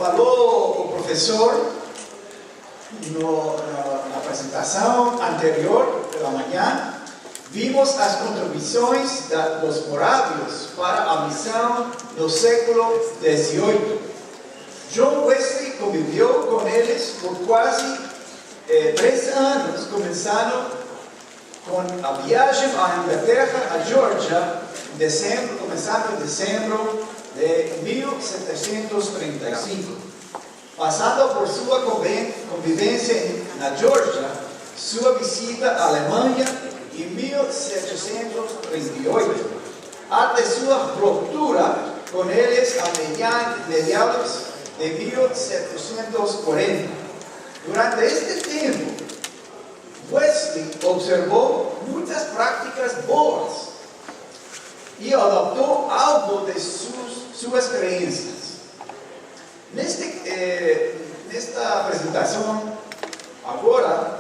Falou o professor na apresentação anterior pela manhã. Vimos as contribuições dos morávios para a missão no século XVIII. John Wesley conviveu com eles por quase 3 anos, começando com a viagem à Inglaterra, a Geórgia, começando em dezembro de 1735. Passando por sua convivência na Geórgia, sua visita à Alemanha em 1738, até sua ruptura com eles a meados de 1740. Durante este tempo, Wesley observou muitas práticas boas e adaptou algo de suas crenças. Nesta apresentação, agora,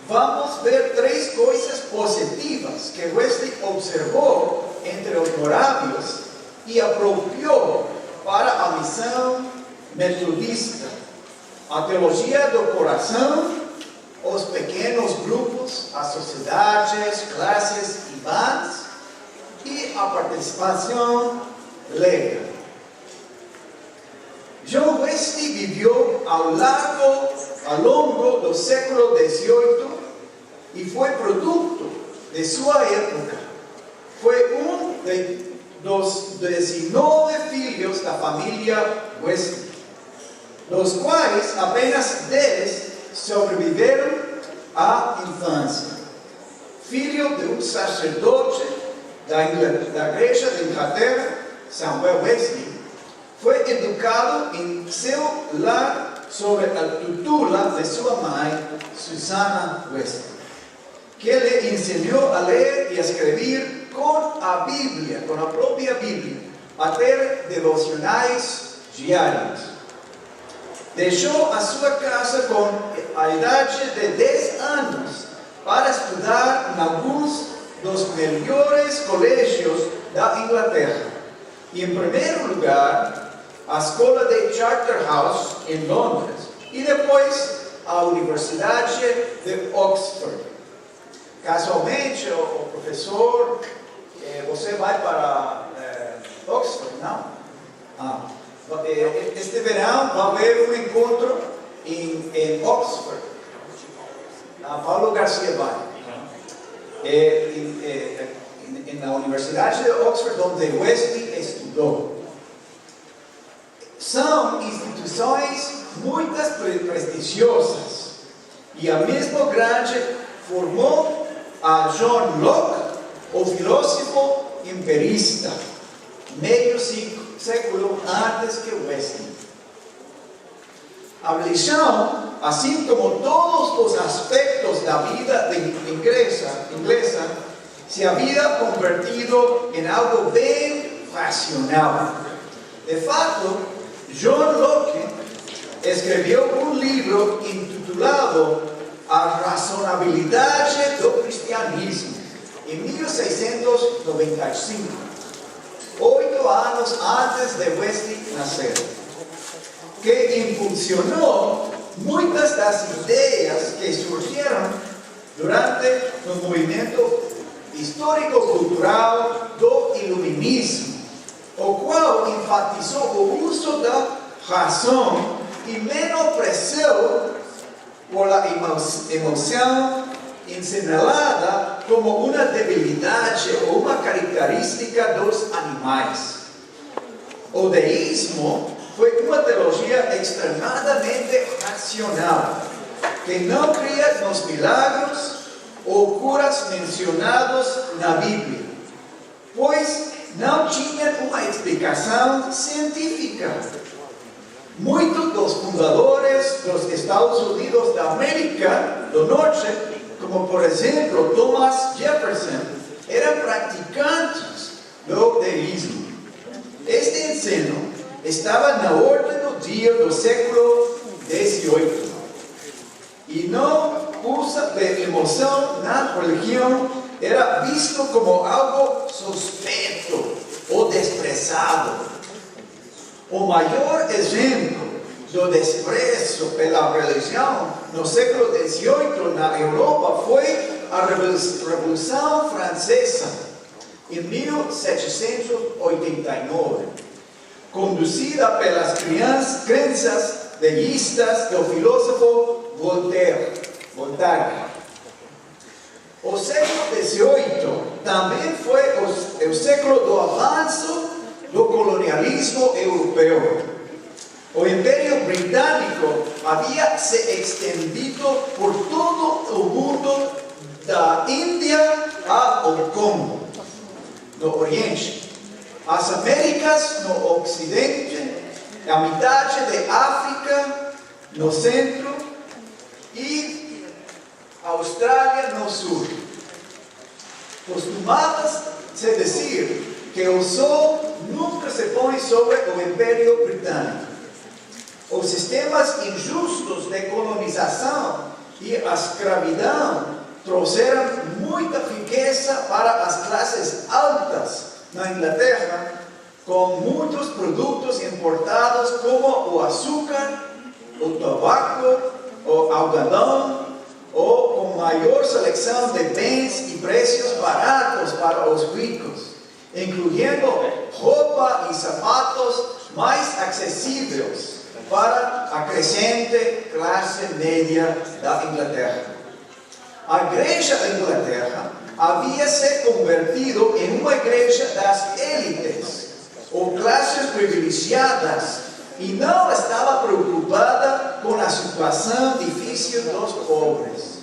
vamos ver 3 coisas positivas que Wesley observou entre os morávios e apropriou para a missão metodista: a teologia do coração, os pequenos grupos, as sociedades, classes e bandas, e a participação legal. John Wesley viveu ao longo do século XVIII e foi produto de sua época. Foi um dos 19 filhos da família Wesley, dos quais apenas 10 sobreviveram à infância. Filho de um sacerdote da Igreja de Inglaterra, Samuel Wesley, foi educado em seu lar sob a tutela de sua mãe, Susanna Wesley, que lhe ensinou a ler e a escrever com a Bíblia, com a própria Bíblia, a ter devocionais diários. Deixou a sua casa com a idade de 10 anos para estudar em alguns dos melhores colégios da Inglaterra. E, em primeiro lugar, a escola de Charterhouse, em Londres, e depois a Universidade de Oxford. Casualmente, o professor, você vai para Oxford, não? Este verão vai haver um encontro em Oxford. Paulo Garcia vai. Na Universidade de Oxford, onde Wesley estudou. São instituições muito prestigiosas, e a mesma grande formou a John Locke, o filósofo empirista, meio século antes que Wesley. A religião, assim como todos os aspectos da vida inglesa, se havia convertido em algo bem racional. De fato, John Locke escreveu um livro intitulado A Razonabilidade do Cristianismo, em 1695, 8 anos antes de Wesley nascer, que impulsionou muitas das ideias que surgiram durante o movimento histórico-cultural do Iluminismo, o qual enfatizou o uso da razão e menosprezou por a emoção ensinalada como uma debilidade ou uma característica dos animais. O deísmo foi uma teologia extremadamente racional, que não cria nos milagres ou curas mencionados na Bíblia, pois não tinha uma explicação científica. Muitos dos fundadores dos Estados Unidos da América do Norte, como por exemplo Thomas Jefferson, eram praticantes do deísmo. Este ensino estava na ordem do dia do século XVIII, e não uso de emoção na religião era visto como algo suspeito ou desprezado. O maior exemplo do desprezo pela religião no século XVIII na Europa foi a Revolução Francesa, em 1789, conduzida pelas crenças deístas do filósofo Voltaire. O século XVIII também foi o século do avanço do colonialismo europeu. O Império Britânico havia se estendido por todo o mundo, da Índia ao Congo, no Oriente, as Américas no Ocidente, a metade de África no Centro e a Austrália no Sul. Costumava-se dizer que o sol nunca se põe sobre o Império Britânico. Os sistemas injustos de colonização e a escravidão trouxeram muita riqueza para as classes altas na Inglaterra, com muitos produtos importados como o açúcar, o tabaco, o algodão, ou com maior seleção de bens e preços baratos para os ricos, incluindo roupa e sapatos mais acessíveis para a crescente classe média da Inglaterra. A Igreja da Inglaterra havia se convertido em uma igreja das élites, ou classes privilegiadas, e não estava preocupada com a situação difícil dos pobres.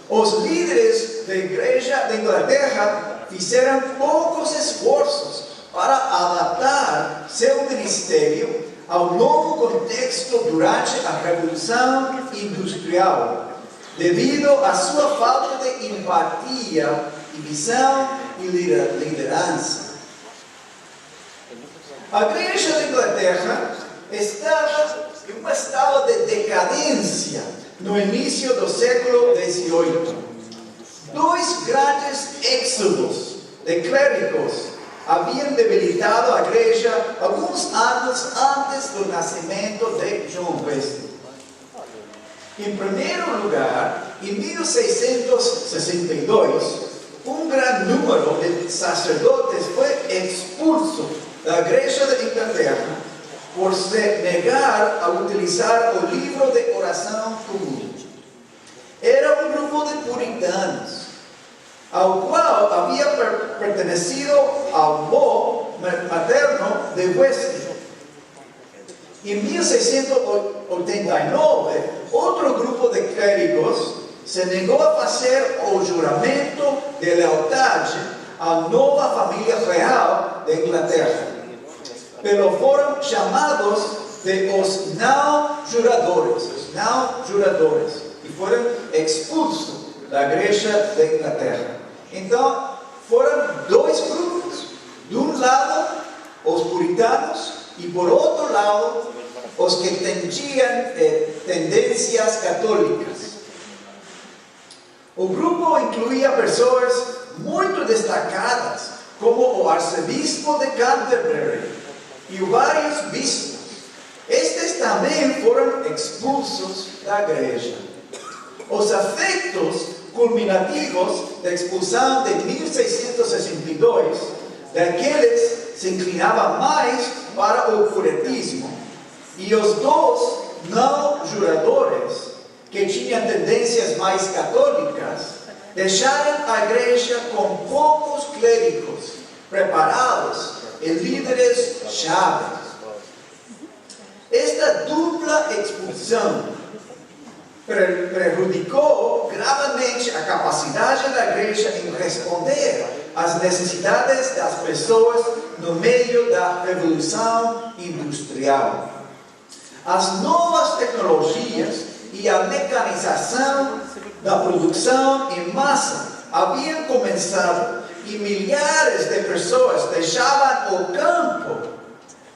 Os líderes da Igreja da Inglaterra fizeram poucos esforços para adaptar seu ministério ao novo contexto durante a Revolução Industrial, devido à sua falta de empatia, visão e liderança. A Igreja da Inglaterra estava em um estado de decadência no início do século XVIII. Dois grandes êxodos de clérigos haviam debilitado a Igreja alguns anos antes do nascimento de João Wesley. Em primeiro lugar, em 1662, um grande número de sacerdotes foi expulso da Igreja da Inglaterra por se negar a utilizar o livro de oração comum. Era um grupo de puritanos, ao qual havia pertenecido ao avô materno de Wesley. Em 1689, outro grupo de clérigos se negou a fazer o juramento de lealdade à nova família real da Inglaterra, pero foram chamados de os não-juradores, e foram expulsos da Igreja da Inglaterra. Então, foram dois grupos. De um lado, os puritanos, e por outro lado, os que tinham tendências católicas. O grupo incluía pessoas muito destacadas, como o arcebispo de Canterbury e vários bispos. Estes também foram expulsos da igreja. Os efeitos culminativos da expulsão de 1662 daqueles se inclinavam mais para o puritanismo, e os dois não-juradores, que tinham tendências mais católicas, deixaram a igreja com poucos clérigos preparados e líderes-chave. Esta dupla expulsão prejudicou gravemente a capacidade da igreja em responder às necessidades das pessoas no meio da Revolução Industrial. As novas tecnologias e a mecanização da produção em massa haviam começado e milhares de pessoas deixavam o campo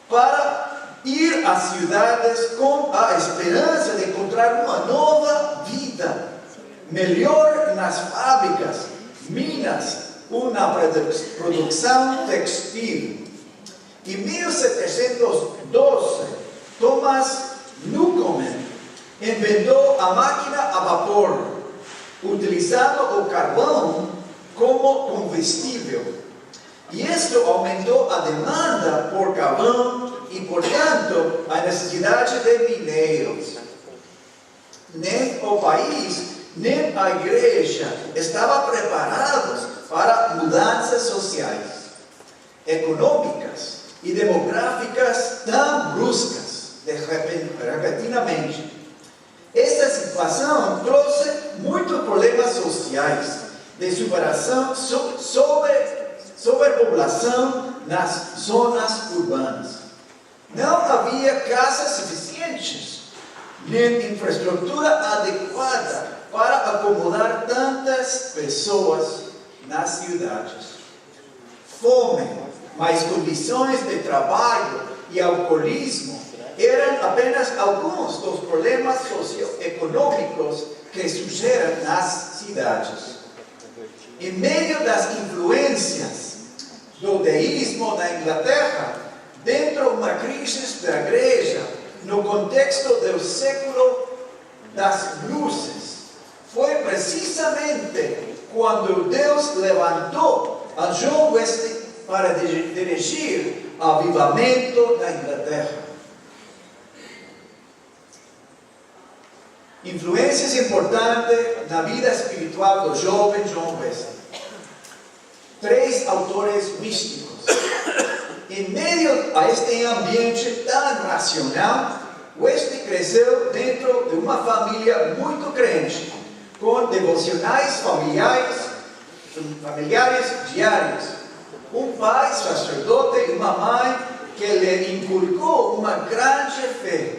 para ir às cidades com a esperança de encontrar uma nova vida, melhor nas fábricas, minas ou na produção textil. Em 1712, Thomas Newcomen inventou a máquina a vapor, utilizando o carvão como combustível. E isto aumentou a demanda por carvão e, portanto, a necessidade de mineiros. Nem o país, nem a igreja estavam preparados para mudanças sociais, econômicas e demográficas tão bruscas, repentinamente. Esta situação trouxe muitos problemas sociais, de superação, sobrepopulação nas zonas urbanas. Não havia casas suficientes, nem infraestrutura adequada para acomodar tantas pessoas nas cidades. Fome, mais condições de trabalho e alcoolismo eram apenas alguns dos problemas socioeconômicos que surgiram nas cidades. Em meio das influências do deísmo na Inglaterra, dentro de uma crise da igreja, no contexto do século das luzes, foi precisamente quando Deus levantou a John Wesley para dirigir o avivamento da Inglaterra. Influências importantes na vida espiritual do jovem John Wesley. 3 autores místicos. Em meio a este ambiente tão racional, Wesley cresceu dentro de uma família muito crente, com devocionais familiares diários. Um pai sacerdote e uma mãe que lhe inculcou uma grande fé.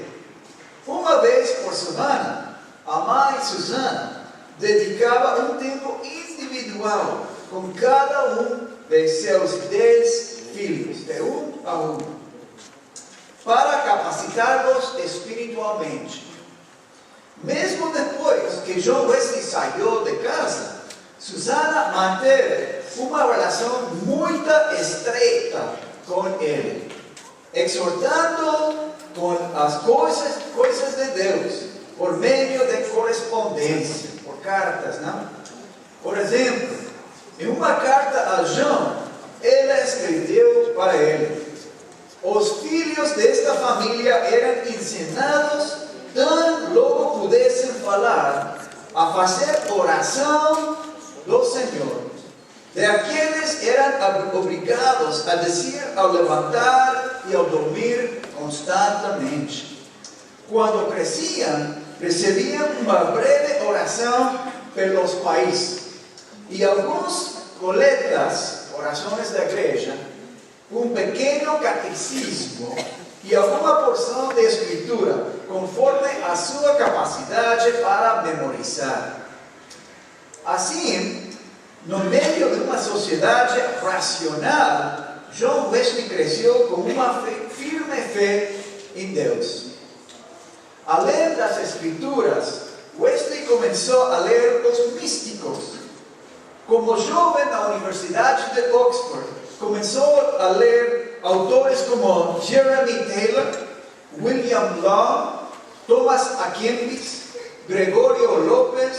Uma vez por semana, a mãe Susana dedicava um tempo individual com cada um de seus 10 filhos, de um a um, para capacitá-los espiritualmente. Mesmo depois que John Wesley saiu de casa, Susana manteve uma relação muito estreita com ele, exortando com as coisas de Deus, por meio de correspondência, por cartas, não? Por exemplo, em uma carta a John, ela escreveu para ele: os filhos desta família eram ensinados, tão logo pudessem falar, a fazer oração do Senhor. De aqueles eram obrigados a dizer ao levantar e ao dormir constantemente. Quando cresciam, recebiam uma breve oração pelos pais e alguns coletas, orações da igreja, um pequeno catecismo e alguma porção de escritura, conforme a sua capacidade para memorizar. Assim, no meio de uma sociedade racional, John Wesley cresceu com uma firme fé em Deus. Além das escrituras, Wesley começou a ler os místicos. Como jovem na Universidade de Oxford, começou a ler autores como Jeremy Taylor, William Law, Thomas A. Kempis, Gregorio López,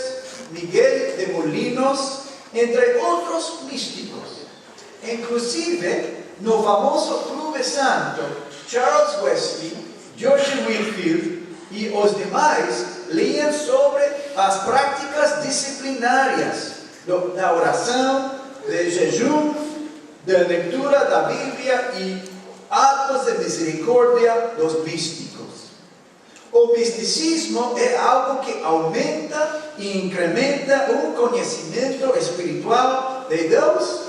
Miguel de Molinos, entre outros místicos. Inclusive, no famoso Clube Santo, Charles Wesley, George Whitefield e os demais liam sobre as práticas disciplinárias da oração, de jejum, da leitura da Bíblia e atos de misericórdia dos místicos. O misticismo é algo que aumenta e incrementa um conhecimento espiritual de Deus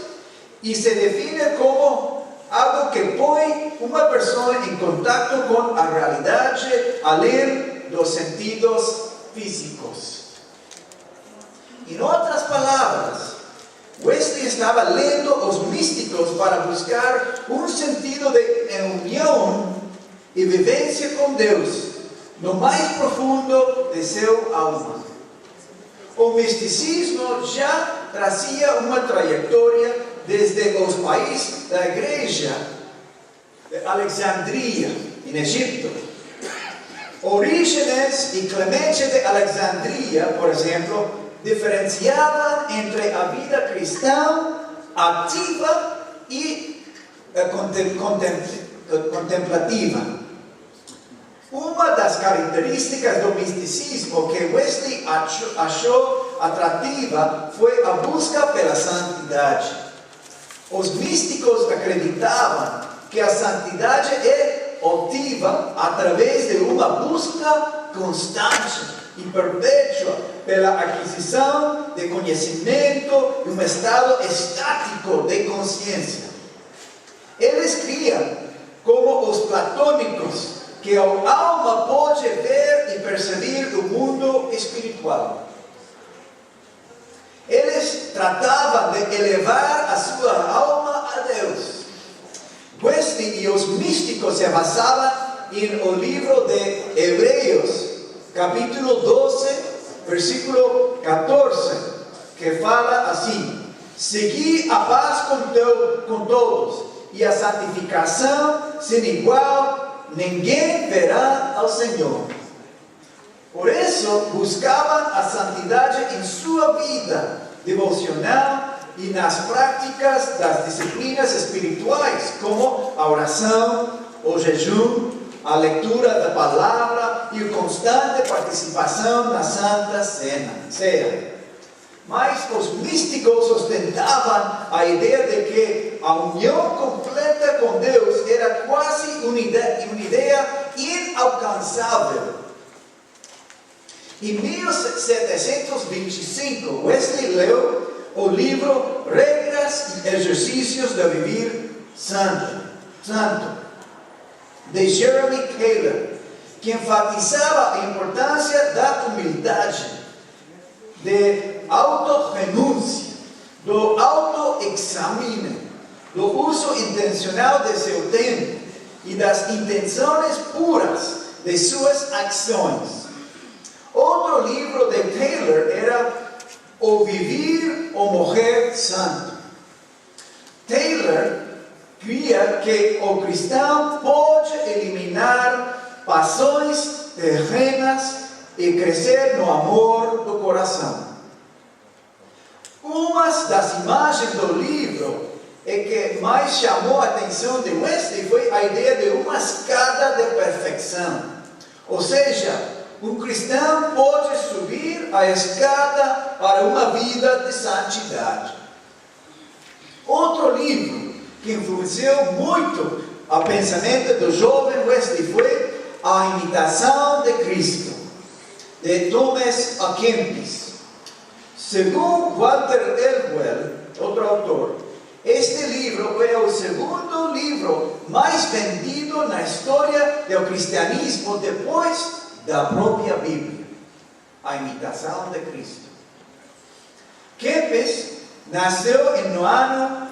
e se define como algo que põe uma pessoa em contato com a realidade além dos sentidos físicos. Em outras palavras, Wesley estava lendo os místicos para buscar um sentido de união e vivência com Deus no mais profundo de seu alma. O misticismo já trazia uma trajetória desde os países da igreja de Alexandria, em Egito, Orígenes y Clemente de Alexandria, por ejemplo, diferenciaban entre a vida cristã ativa y contemplativa. Uma das características do misticismo que Wesley achou atrativa foi a busca pela santidade. Os místicos acreditavam que a santidade é obtida através de uma busca constante e perpétua pela aquisição de conhecimento e um estado estático de consciência. Eles criam, como os platônicos, que a alma pode ver e perceber o mundo espiritual. Eles tratavam de elevar a sua alma a Deus. Wesley e os místicos se basavam no livro de Hebreus, capítulo 12, versículo 14, que fala assim: segui a paz com todos e a santificação sem igual, ninguém verá ao Senhor. Por isso, buscavam a santidade em sua vida devocional e nas práticas das disciplinas espirituais, como a oração, o jejum, a leitura da palavra e a constante participação na Santa Ceia. Mas os místicos sustentavam a ideia de que a união completa com Deus era quase uma ideia inalcançável. Em 1725, Wesley leu o livro Regras e Exercícios de Viver Santo, de Jeremy Taylor, que enfatizava a importância da humildade, de auto-renúncia, do auto-exame, do uso intencional de seu tempo e das intenções puras de suas ações. Outro livro de Taylor era O Viver ou Morrer Santo. Taylor cria que o cristão pode eliminar paixões terrenas e crescer no amor do coração. Uma das imagens do livro que mais chamou a atenção de Wesley foi a ideia de uma escada de perfeição. Ou seja, um cristão pode subir a escada para uma vida de santidade. Outro livro que influenciou muito o pensamento do jovem Wesley foi A Imitação de Cristo, de Thomas A. Kempis. Segundo Walter Elwell, outro autor, este livro é o segundo livro mais vendido na história do cristianismo depois da própria Bíblia, A Imitação de Cristo. Kempis nasceu no ano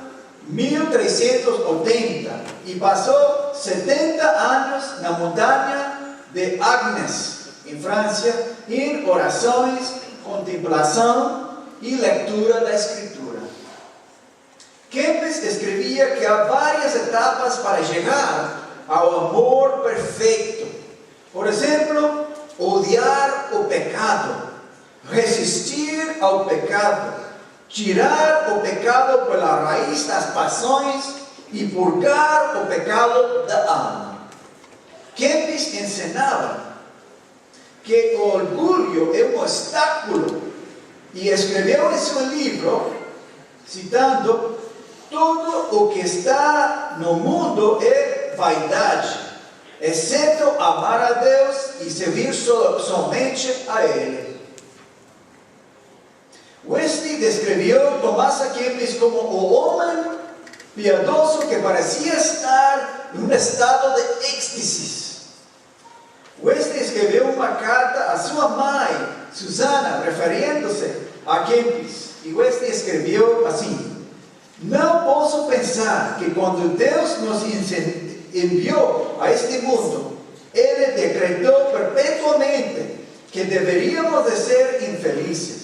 1380 e passou 70 anos na montanha de Agnes, em França, em orações, contemplação e leitura da Escritura. Kempis escrevia que há várias etapas para chegar ao amor perfeito. Por exemplo, odiar o pecado, resistir ao pecado, tirar o pecado pela raiz das paixões e purgar o pecado da alma. Kempis ensinava que o orgulho é um obstáculo e escreveu em seu livro, citando: tudo o que está no mundo é vaidade, exceto amar a Deus e servir somente a Ele. Wesley descreveu Thomas A. Kempis como o homem piedoso que parecia estar em um estado de êxtase. Wesley escreveu uma carta à sua mãe, Susana, referindo-se a Kempis. E Wesley escreveu assim: não posso pensar que quando Deus nos enviou a este mundo, Ele decretou perpetuamente que deveríamos de ser infelizes.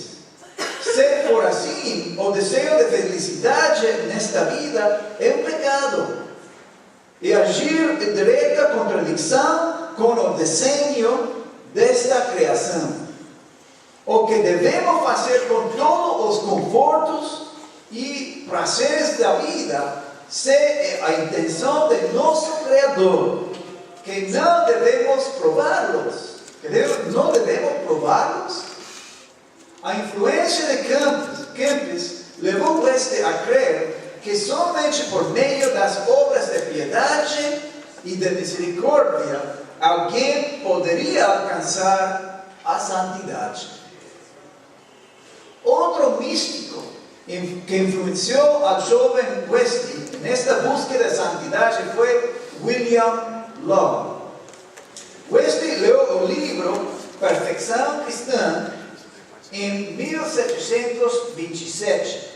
Se for assim, o desejo de felicidade nesta vida é um pecado. E agir em direta contradição com o desenho desta criação. O que devemos fazer com todos os confortos e prazeres da vida, se é a intenção de nosso Criador, que não devemos prová-los. Não devemos prová-los. A influência de Kempis levou Wesley a crer que somente por meio das obras de piedade e de misericórdia alguém poderia alcançar a santidade. Outro místico que influenciou a jovem Wesley nesta busca de santidade foi William Law. Wesley leu o livro Perfeição Cristã em 1727.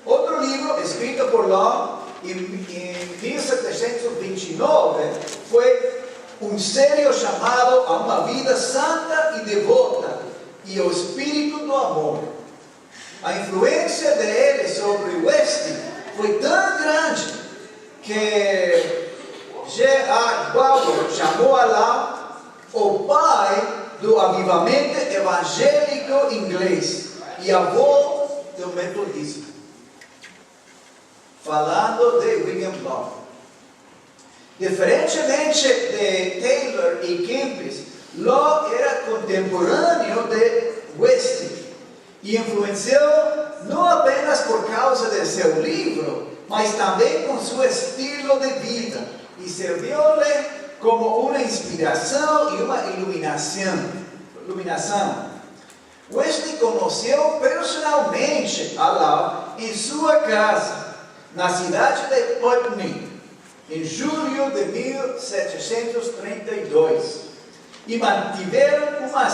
Outro livro escrito por Law em 1729 foi um sério chamado a uma vida santa e devota e o espírito do amor. A influência dele sobre Wesley foi tão grande que G.A. Bauer chamou a Law o pai do avivamento evangélico inglês e avô do metodismo. Falando de William Law. Diferentemente de Taylor e Kempis, Law era contemporâneo de Wesley e influenciou não apenas por causa de seu livro, mas também com seu estilo de vida, e serviu-lhe como uma inspiração e uma iluminação. Wesley conheceu personalmente a Law em sua casa, na cidade de Putney, em julho de 1732, e mantiveram uma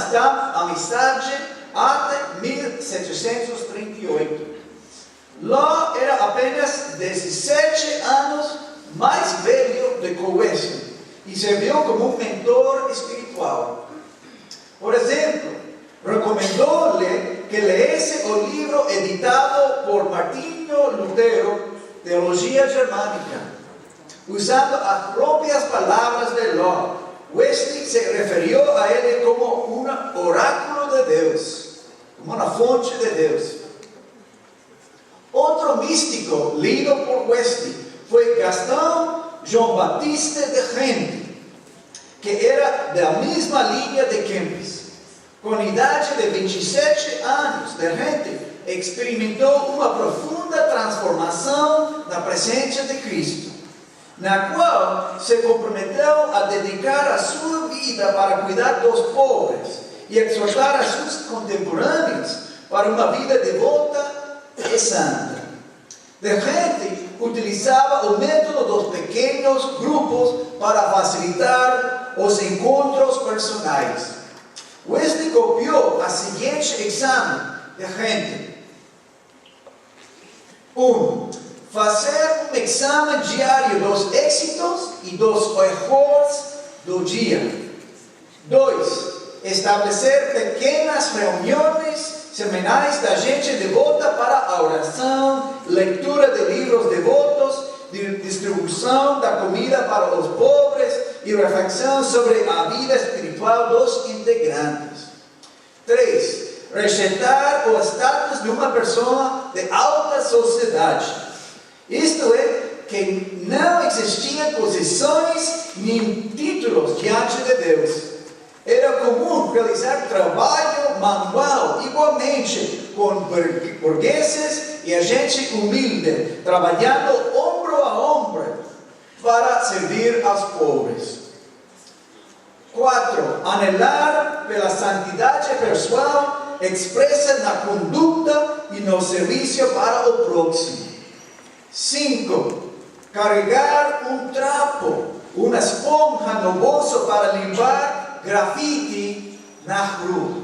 amizade até 1738. Law era apenas 17 anos mais velho do que Wesley e serviu como um mentor espiritual. Por exemplo, recomendou-lhe que lesse o livro editado por Martinho Lutero, Teologia Germânica. Usando as próprias palavras de Law, Wesley se referiu a ele como um oráculo de Deus, como uma fonte de Deus. Outro místico lido por Wesley foi Gastão João Batista de Gente, que era da mesma linha de Kempis. Com idade de 27 anos, de Gente experimentou uma profunda transformação na presença de Cristo, na qual se comprometeu a dedicar a sua vida para cuidar dos pobres e exortar a seus contemporâneos para uma vida devota e santa. De Gente utilizava o método dos pequenos grupos para facilitar os encontros personais. Wesley copiou a seguinte exame de Gente. 1. Fazer um exame diário dos êxitos e dos erros do dia. 2. Estabelecer pequenas reuniões semanais da gente devota para a oração, leitura de livros devotos, distribuição da comida para os pobres e reflexão sobre a vida espiritual dos integrantes. 3. Rejeitar o status de uma pessoa de alta sociedade. Isto é, que não existiam posições nem títulos diante de Deus. Era comum realizar trabalho manual igualmente com burgueses e a gente humilde, trabalhando ombro a ombro para servir aos pobres. 4. Anelar pela santidade pessoal expressa na conduta e no serviço para o próximo. 5. Carregar um trapo, uma esponja no bolso para limpar grafite na rua.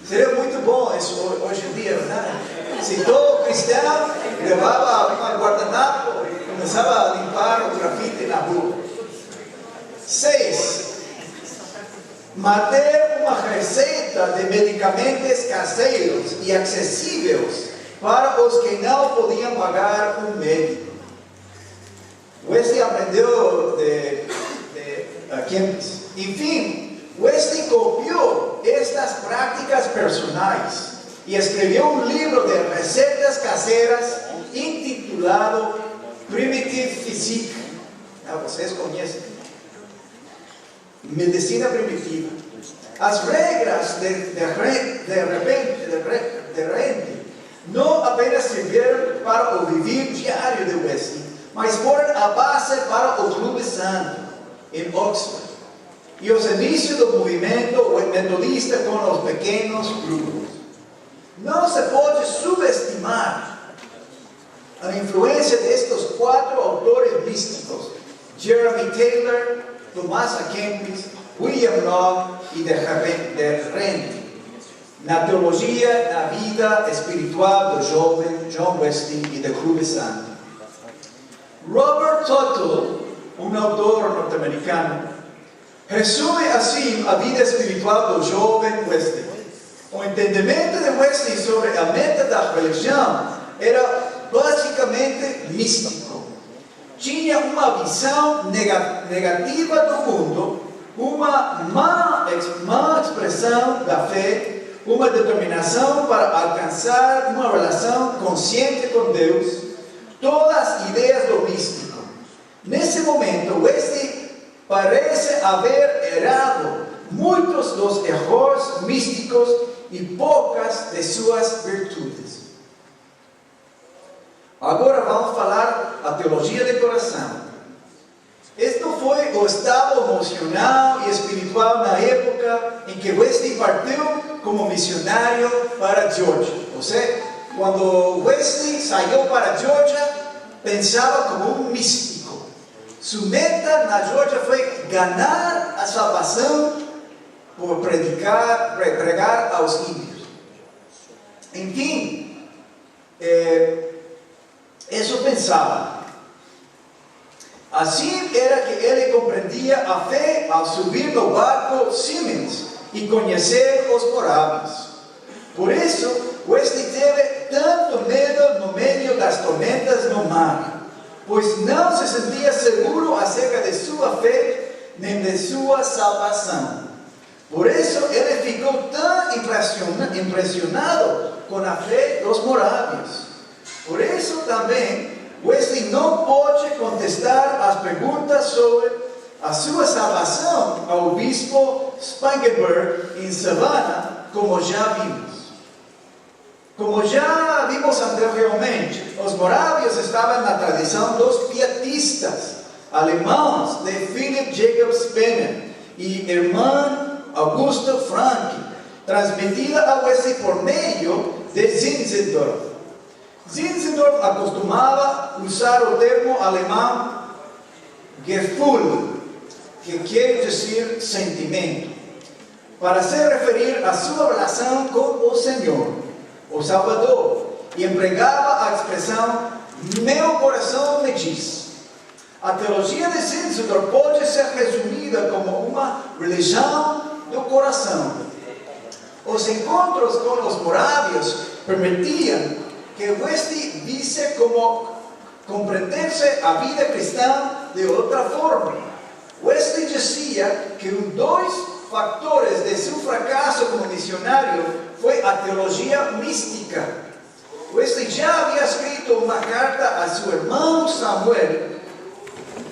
Seria muito bom isso hoje em dia, né? Se todo cristão levava uma guardanapo e começava a limpar o grafite na rua. 6. Manter uma receita de medicamentos caseiros e acessíveis para os que não podiam pagar um médico. Wesley aprendeu de Kempis. Enfim, Wesley copió estas prácticas personales y escribió un libro de recetas caseras intitulado Primitive Physique. Vocês conhecem. Medicina primitiva. As regras de repente não apenas serviram para o viver diário de Wesley, mas foram a base para o Clube Santo, em Oxford, e os inícios do movimento metodista com os pequenos grupos. Não se pode subestimar a influência destes 4 autores místicos, Jeremy Taylor, Tomás A. Kempis, William Law e de Rente, na teologia da vida espiritual do jovem John Wesley e do Clube Santo. Robert Tuttle, um autor norte-americano, resume assim a vida espiritual do jovem Wesley. O entendimento de Wesley sobre a meta da religião era basicamente místico. Tinha uma visão negativa do mundo, uma má expressão da fé, uma determinação para alcançar uma relação consciente com Deus, todas as ideias do místico. Nesse momento, Wesley parece haver errado muitos dos erros místicos e poucas de suas virtudes. Agora vamos falar a teologia de coração. Este foi o estado emocional e espiritual na época em que Wesley partiu como missionário para Geórgia. Quando Wesley saiu para Geórgia, pensava como um místico. Sua meta na Geórgia foi ganhar a salvação por pregar aos índios. Enfim, isso pensava. Assim era que ele compreendia a fé ao subir no barco Siemens e conhecer os morávios. Por isso, Wesley teve tanto medo no meio das tormentas no mar, pois não se sentia seguro acerca de sua fé nem de sua salvação. Por isso, ele ficou tão impressionado com a fé dos morávios. Por isso também, Wesley não pôde contestar as perguntas sobre a sua salvação ao bispo Spangenberg em Savannah, como já vimos. Como já vimos anteriormente, os morávios estavam na tradição dos pietistas alemãos de Philipp Jacob Spener e irmã Augusto Frank, transmitida a Wesley por meio de Zinzendorf. Zinzendorf acostumava usar o termo alemão Gefühl, que quer dizer sentimento, para se referir à sua relação com o Senhor, o Salvador, e empregava a expressão meu coração me diz. A teologia de Zinzendorf pode ser resumida como uma religião do coração. Os encontros com os morávios permitiam que Wesley visse como compreender-se a vida cristã de outra forma. Wesley dizia que um dos fatores de seu fracasso como missionário foi a teologia mística. Wesley já havia escrito uma carta a seu irmão Samuel,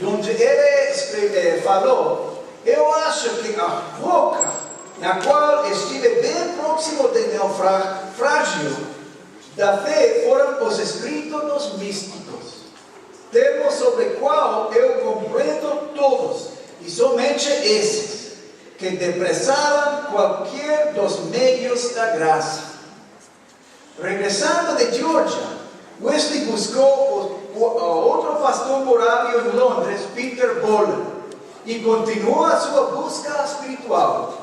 onde ele falou: eu acho que a roca na qual estive bem próximo de naufrágio da fé foram os escritos dos místicos, termo sobre o qual eu compreendo todos, e somente esses, que depressavam qualquer dos meios da graça. Regressando de Geórgia, Wesley buscou outro pastor morávio em Londres, Peter Boller, e continuou a sua busca espiritual.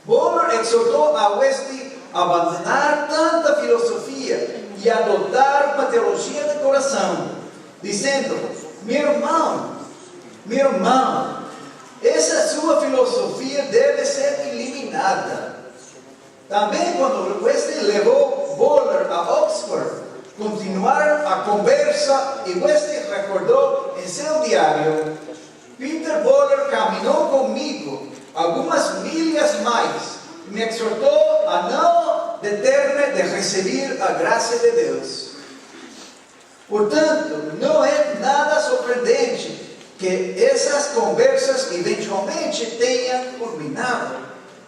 Boller exortou a Wesley a abandonar tanta filosofia e adotar uma teologia de coração, dizendo: meu irmão, essa sua filosofia deve ser eliminada. Também quando Wesley levou Boller a Oxford, continuaram a conversa e Wesley recordou em seu diário: Peter Boller caminhou comigo algumas milhas mais. Me exortou a não deter-me de receber a graça de Deus. Portanto, não é nada surpreendente que essas conversas eventualmente tenham culminado,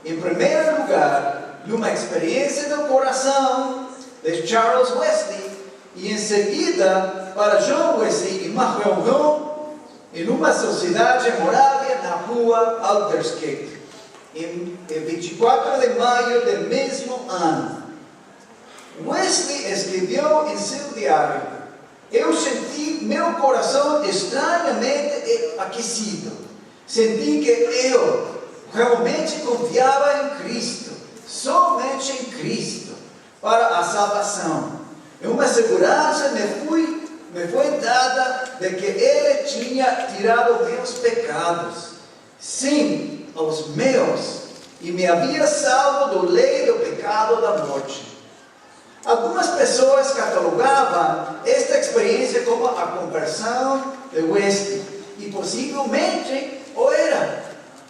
em primeiro lugar, numa experiência do coração de Charles Wesley, e em seguida para John Wesley em uma reunião em uma sociedade em Moravia, na rua Aldersgate, em 24 de maio do mesmo ano. Wesley escreveu em seu diário: eu senti meu coração estranhamente aquecido. Senti que eu realmente confiava em Cristo, somente em Cristo, para a salvação. E uma segurança me foi dada de que Ele tinha tirado meus pecados, sim, os meus, e me havia salvo do lei do pecado da morte. Algumas pessoas catalogavam esta experiência como a conversão de Wesley, e possivelmente o era.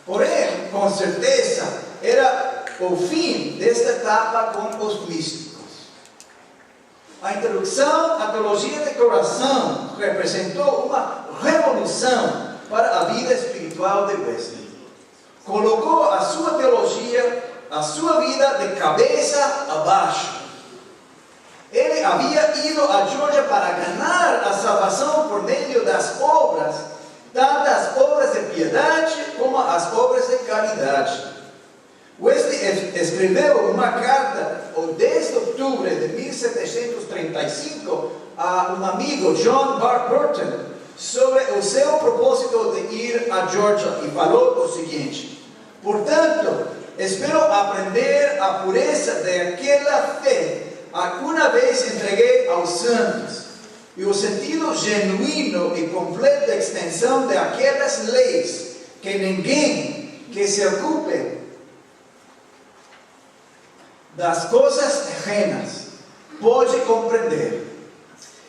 Porém, com certeza, era o fim desta etapa com os místicos. A introdução à teologia de coração representou uma revolução para a vida espiritual de Wesley. Colocou a sua teologia, a sua vida de cabeça abaixo. Ele havia ido a Geórgia para ganhar a salvação por meio das obras, tanto as obras de piedade como as obras de caridade. Wesley escreveu uma carta, o 10 de outubro de 1735, a um amigo, John Bar Burton, sobre o seu propósito de ir a Geórgia, e falou o seguinte: portanto, espero aprender a pureza daquela fé a que uma vez entreguei aos santos, e o sentido genuíno e completa extensão de aquelas leis que ninguém que se ocupe das coisas terrenas pode compreender.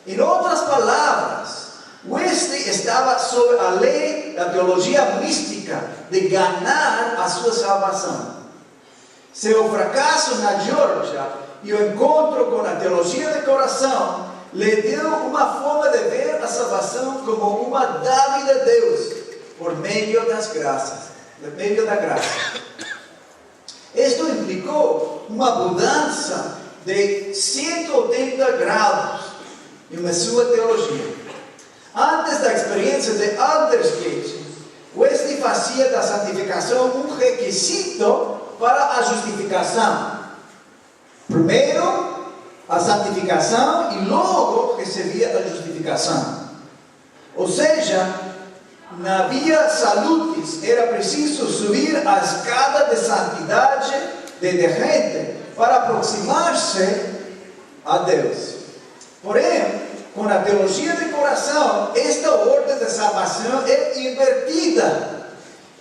Em outras palavras, Wesley estava sob a lei da teologia mística de ganhar a sua salvação. Seu fracasso na Geórgia e o encontro com a teologia de coração lhe deu uma forma de ver a salvação como uma dádiva de Deus por meio das graças, por meio da graça. Isto implicou uma mudança de 180 graus em sua teologia. Antes da experiência de Aldersgate, Wesley fazia da santificação um requisito para a justificação. Primeiro, a santificação, e logo recebia a justificação. Ou seja, na via salutis era preciso subir a escada de santidade de gente para aproximar-se a Deus. Porém, com a teologia de coração, esta ordem de salvação é invertida,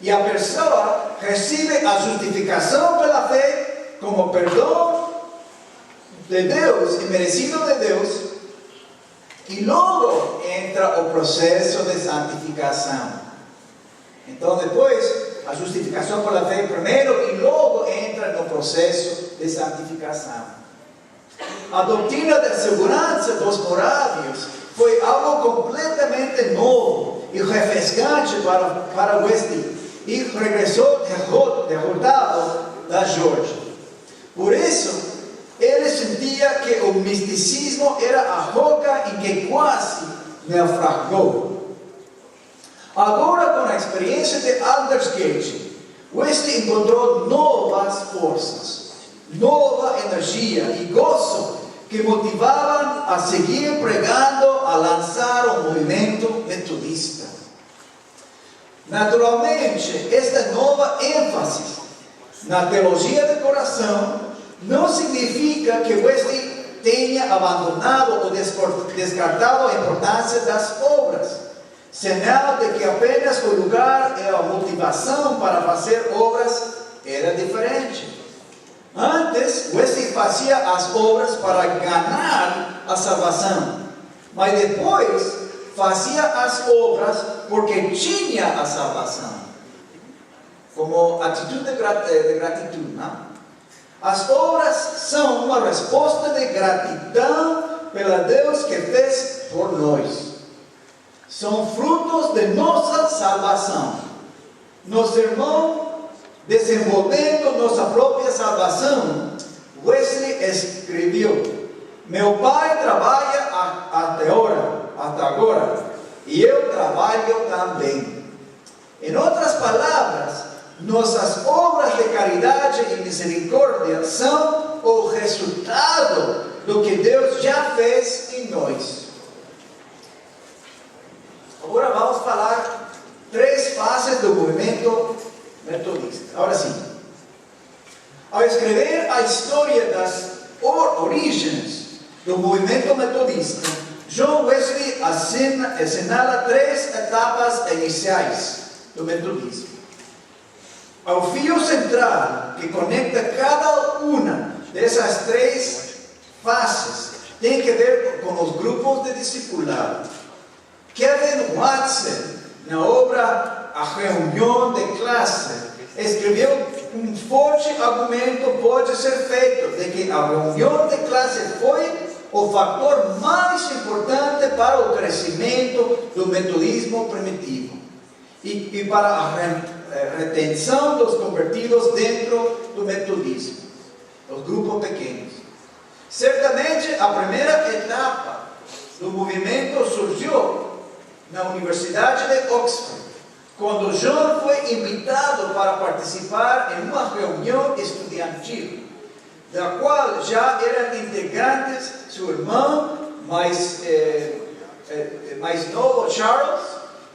e a pessoa recebe a justificação pela fé como perdão de Deus e merecido de Deus, e logo entra o processo de santificação. Então, depois, a justificação pela fé primeiro, e logo entra no processo de santificação. A doutrina da segurança dos morávios foi algo completamente novo e refrescante para Wesley, e regressou derrotado da Geórgia. Por isso, ele sentia que o misticismo era a roca em que quase naufragou. Agora, com a experiência de Aldersgate, Wesley encontrou novas forças, nova energia e gozo que motivavam a seguir pregando, a lançar o movimento metodista. Naturalmente, esta nova ênfase na teologia de coração não significa que Wesley tenha abandonado ou descartado a importância das obras, senão de que apenas o lugar e a motivação para fazer obras era diferente. Antes, Wesley fazia as obras para ganhar a salvação, mas depois fazia as obras porque tinha a salvação. como atitude de gratidão. Não? As obras são uma resposta de gratidão pela Deus que fez por nós. São frutos de nossa salvação. Nosso irmão, desenvolvendo nossa própria salvação, Wesley escreveu: meu pai trabalha até agora, e eu trabalho também. Em outras palavras, nossas obras de caridade e misericórdia são o resultado do que Deus já fez em nós. Agora vamos falar 3 fases do movimento metodista. Agora sim. Ao escrever a história das origens do movimento metodista, John Wesley assinala 3 etapas iniciais do metodismo. Ao fio central que conecta cada uma dessas 3 fases tem que ver com os grupos de discipulado. Kevin Watson, na obra A Reunião de Classe, escreveu um forte argumento pode ser feito de que a reunião de classe foi o fator mais importante para o crescimento do metodismo primitivo e para a retenção dos convertidos dentro do metodismo, os grupos pequenos. Certamente a primeira etapa do movimento surgiu na Universidade de Oxford, quando John foi invitado para participar em uma reunião estudantil, da qual já eram integrantes seu irmão mais novo, Charles,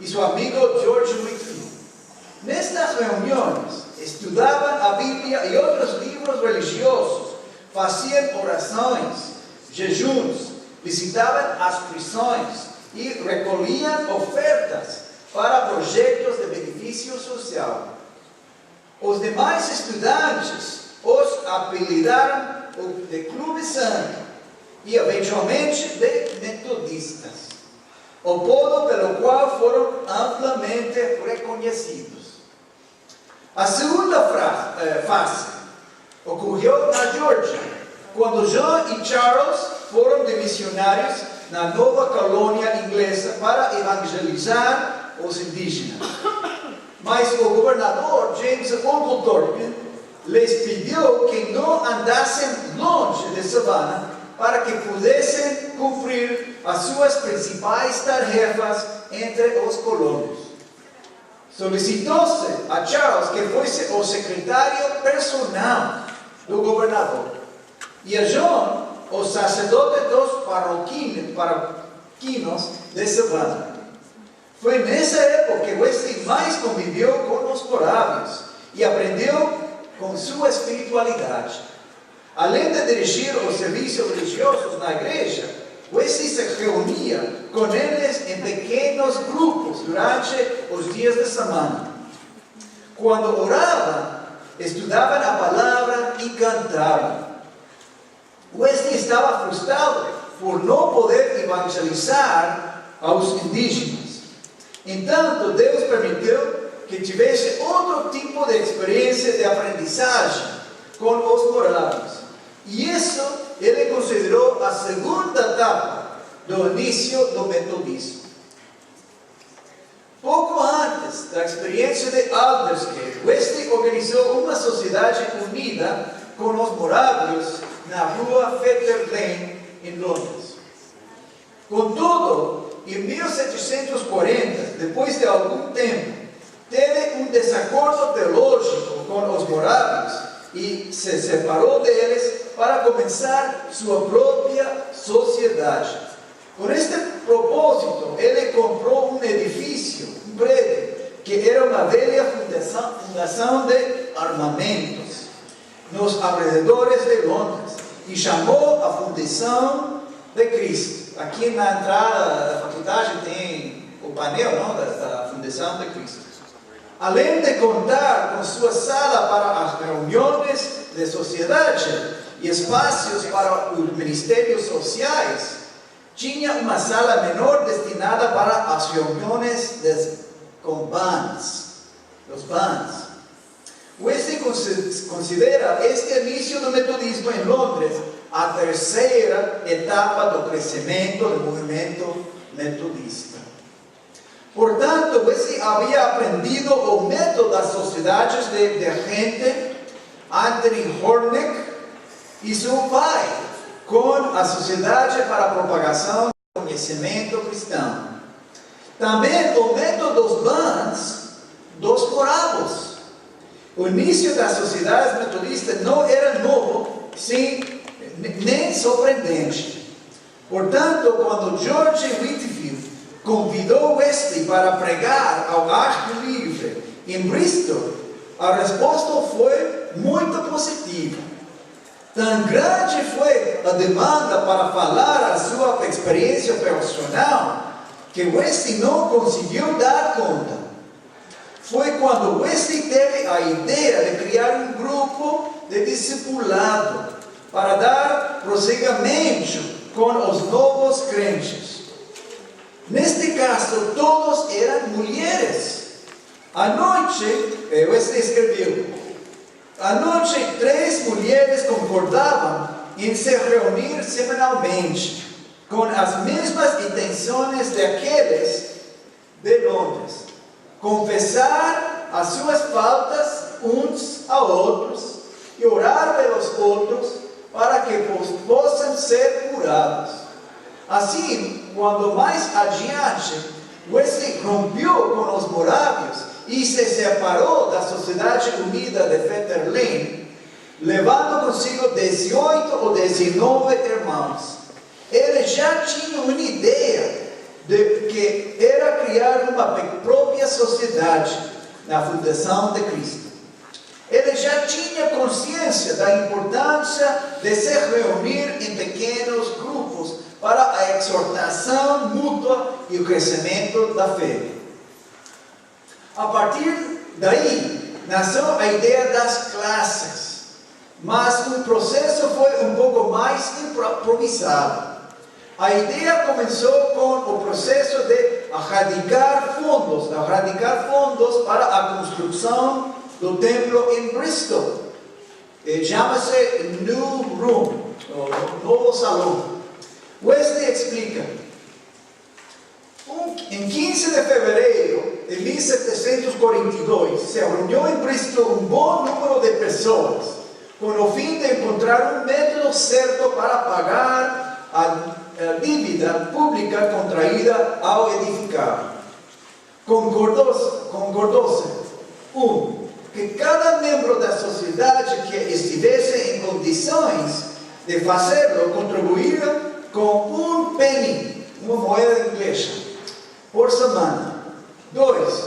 e seu amigo George Whitfield. Nestas reuniões, estudavam a Bíblia e outros livros religiosos, faziam orações, jejuns, visitavam as prisões e recolhiam ofertas para projetos de benefício social. Os demais estudantes os apelidaram de Clube Santo e eventualmente de metodistas, o modo pelo qual foram amplamente reconhecidos. A segunda fase ocorreu na Geórgia, quando John e Charles foram de missionários na nova colônia inglesa para evangelizar os indígenas. Mas o governador James Oglethorpe lhes pediu que não andassem longe de Savannah para que pudessem cumprir as suas principais tarefas entre os colonos. Solicitou-se a Charles que fosse o secretário personal do governador e a John o sacerdote dos parroquianos de Savannah. Foi nessa época que Wesley mais conviveu com os morávios e aprendeu com sua espiritualidade. Além de dirigir os serviços religiosos na igreja, Wesley se reunia com eles em pequenos grupos durante os dias de semana. Quando oravam, estudavam a palavra e cantavam. Wesley estava frustrado por não poder evangelizar aos indígenas. Então, Deus permitiu que tivesse outro tipo de experiência de aprendizagem com os morávios. E isso ele considerou a segunda etapa do início do metodismo. Pouco antes da experiência de Aldersgate, Wesley organizou uma sociedade unida com os morávios na rua Fetter Lane, em Londres. Contudo, em 1740, depois de algum tempo, teve um desacordo teológico com os morávios e se separou deles para começar sua própria sociedade. Com este propósito, ele comprou um edifício, um prédio, que era uma velha fundação de armamentos nos arredores de Londres e chamou a Fundação de Cristo. Aqui na entrada da faculdade tem o painel, não, da Fundação de Cristo. Além de contar com sua sala para as reuniões de sociedade e espaços para os ministérios sociais, tinha uma sala menor destinada para as reuniões com bands, os bands. considera este início do metodismo em Londres a terceira etapa do crescimento do movimento metodista. Portanto, Wesley havia aprendido o método das sociedades de gente, Anthony Hornick e seu pai, com a Sociedade para a Propagação do Conhecimento Cristão. Também o método dos Bands dos Moravos. O início das sociedades metodistas não era novo, sim, nem surpreendente. Portanto, quando George Whitefield convidou Wesley para pregar ao ar livre em Bristol, a resposta foi muito positiva. Tão grande foi a demanda para falar a sua experiência personal que Wesley não conseguiu dar conta. Foi quando Wesley teve a ideia de criar um grupo de discipulado para dar prosseguimento com os novos crentes. Neste caso, todos eram mulheres. À noite, Wesley escreveu, à noite 3 mulheres concordavam em se reunir semanalmente, com as mesmas intenções daqueles de Londres. Confessar as suas faltas uns a outros e orar pelos outros para que possam ser curados. Assim, quando mais adiante, Wesley rompeu com os morávios e se separou da Sociedade Unida de Fetter Lane, levando consigo 18 ou 19 irmãos. Ele já tinha uma ideia de que era criar uma própria sociedade na fundação de Cristo. Ele já tinha consciência da importância de se reunir em pequenos grupos para a exortação mútua e o crescimento da fé. A partir daí, nasceu a ideia das classes, mas o processo foi um pouco mais improvisado. A ideia começou com o processo de arradicar fundos para a construção do templo em Bristol. Chama-se New Room, o novo salão. Wesley explica. Em 15 de fevereiro de 1742, se reuniu em Bristol um bom número de pessoas, com o fim de encontrar um método certo para pagar a dívida pública contraída ao edificar. Concordou-se, que cada membro da sociedade que estivesse em condições de fazê-lo contribuía com um penny, uma moeda inglesa, por semana. 2.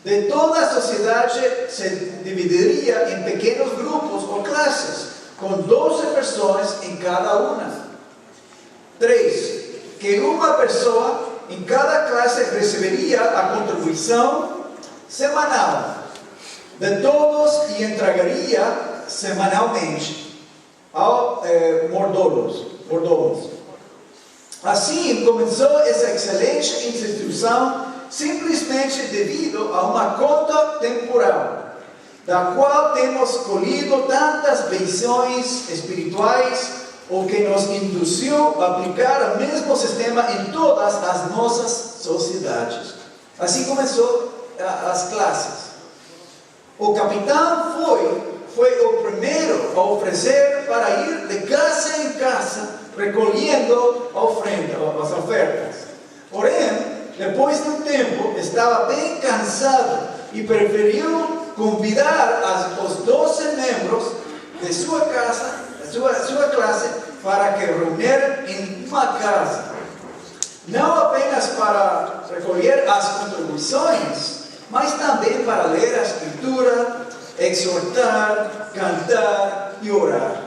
De toda a sociedade se dividiria em pequenos grupos ou classes, com 12 pessoas em cada uma. 3. Que uma pessoa em cada classe receberia a contribuição semanal de todos e entregaria semanalmente aos mordomos. Assim começou essa excelente instituição simplesmente devido a uma conta temporal, da qual temos colhido tantas benções espirituais, o que nos induziu a aplicar o mesmo sistema em todas as nossas sociedades. Assim começou as classes. O capitão foi o primeiro a oferecer para ir de casa em casa, recolhendo as ofertas. Porém, depois de um tempo, estava bem cansado e preferiu convidar os 12 membros de sua casa, sua classe, para que reúnem em uma casa. Não apenas para recolher as contribuições, mas também para ler a Escritura, exortar, cantar e orar.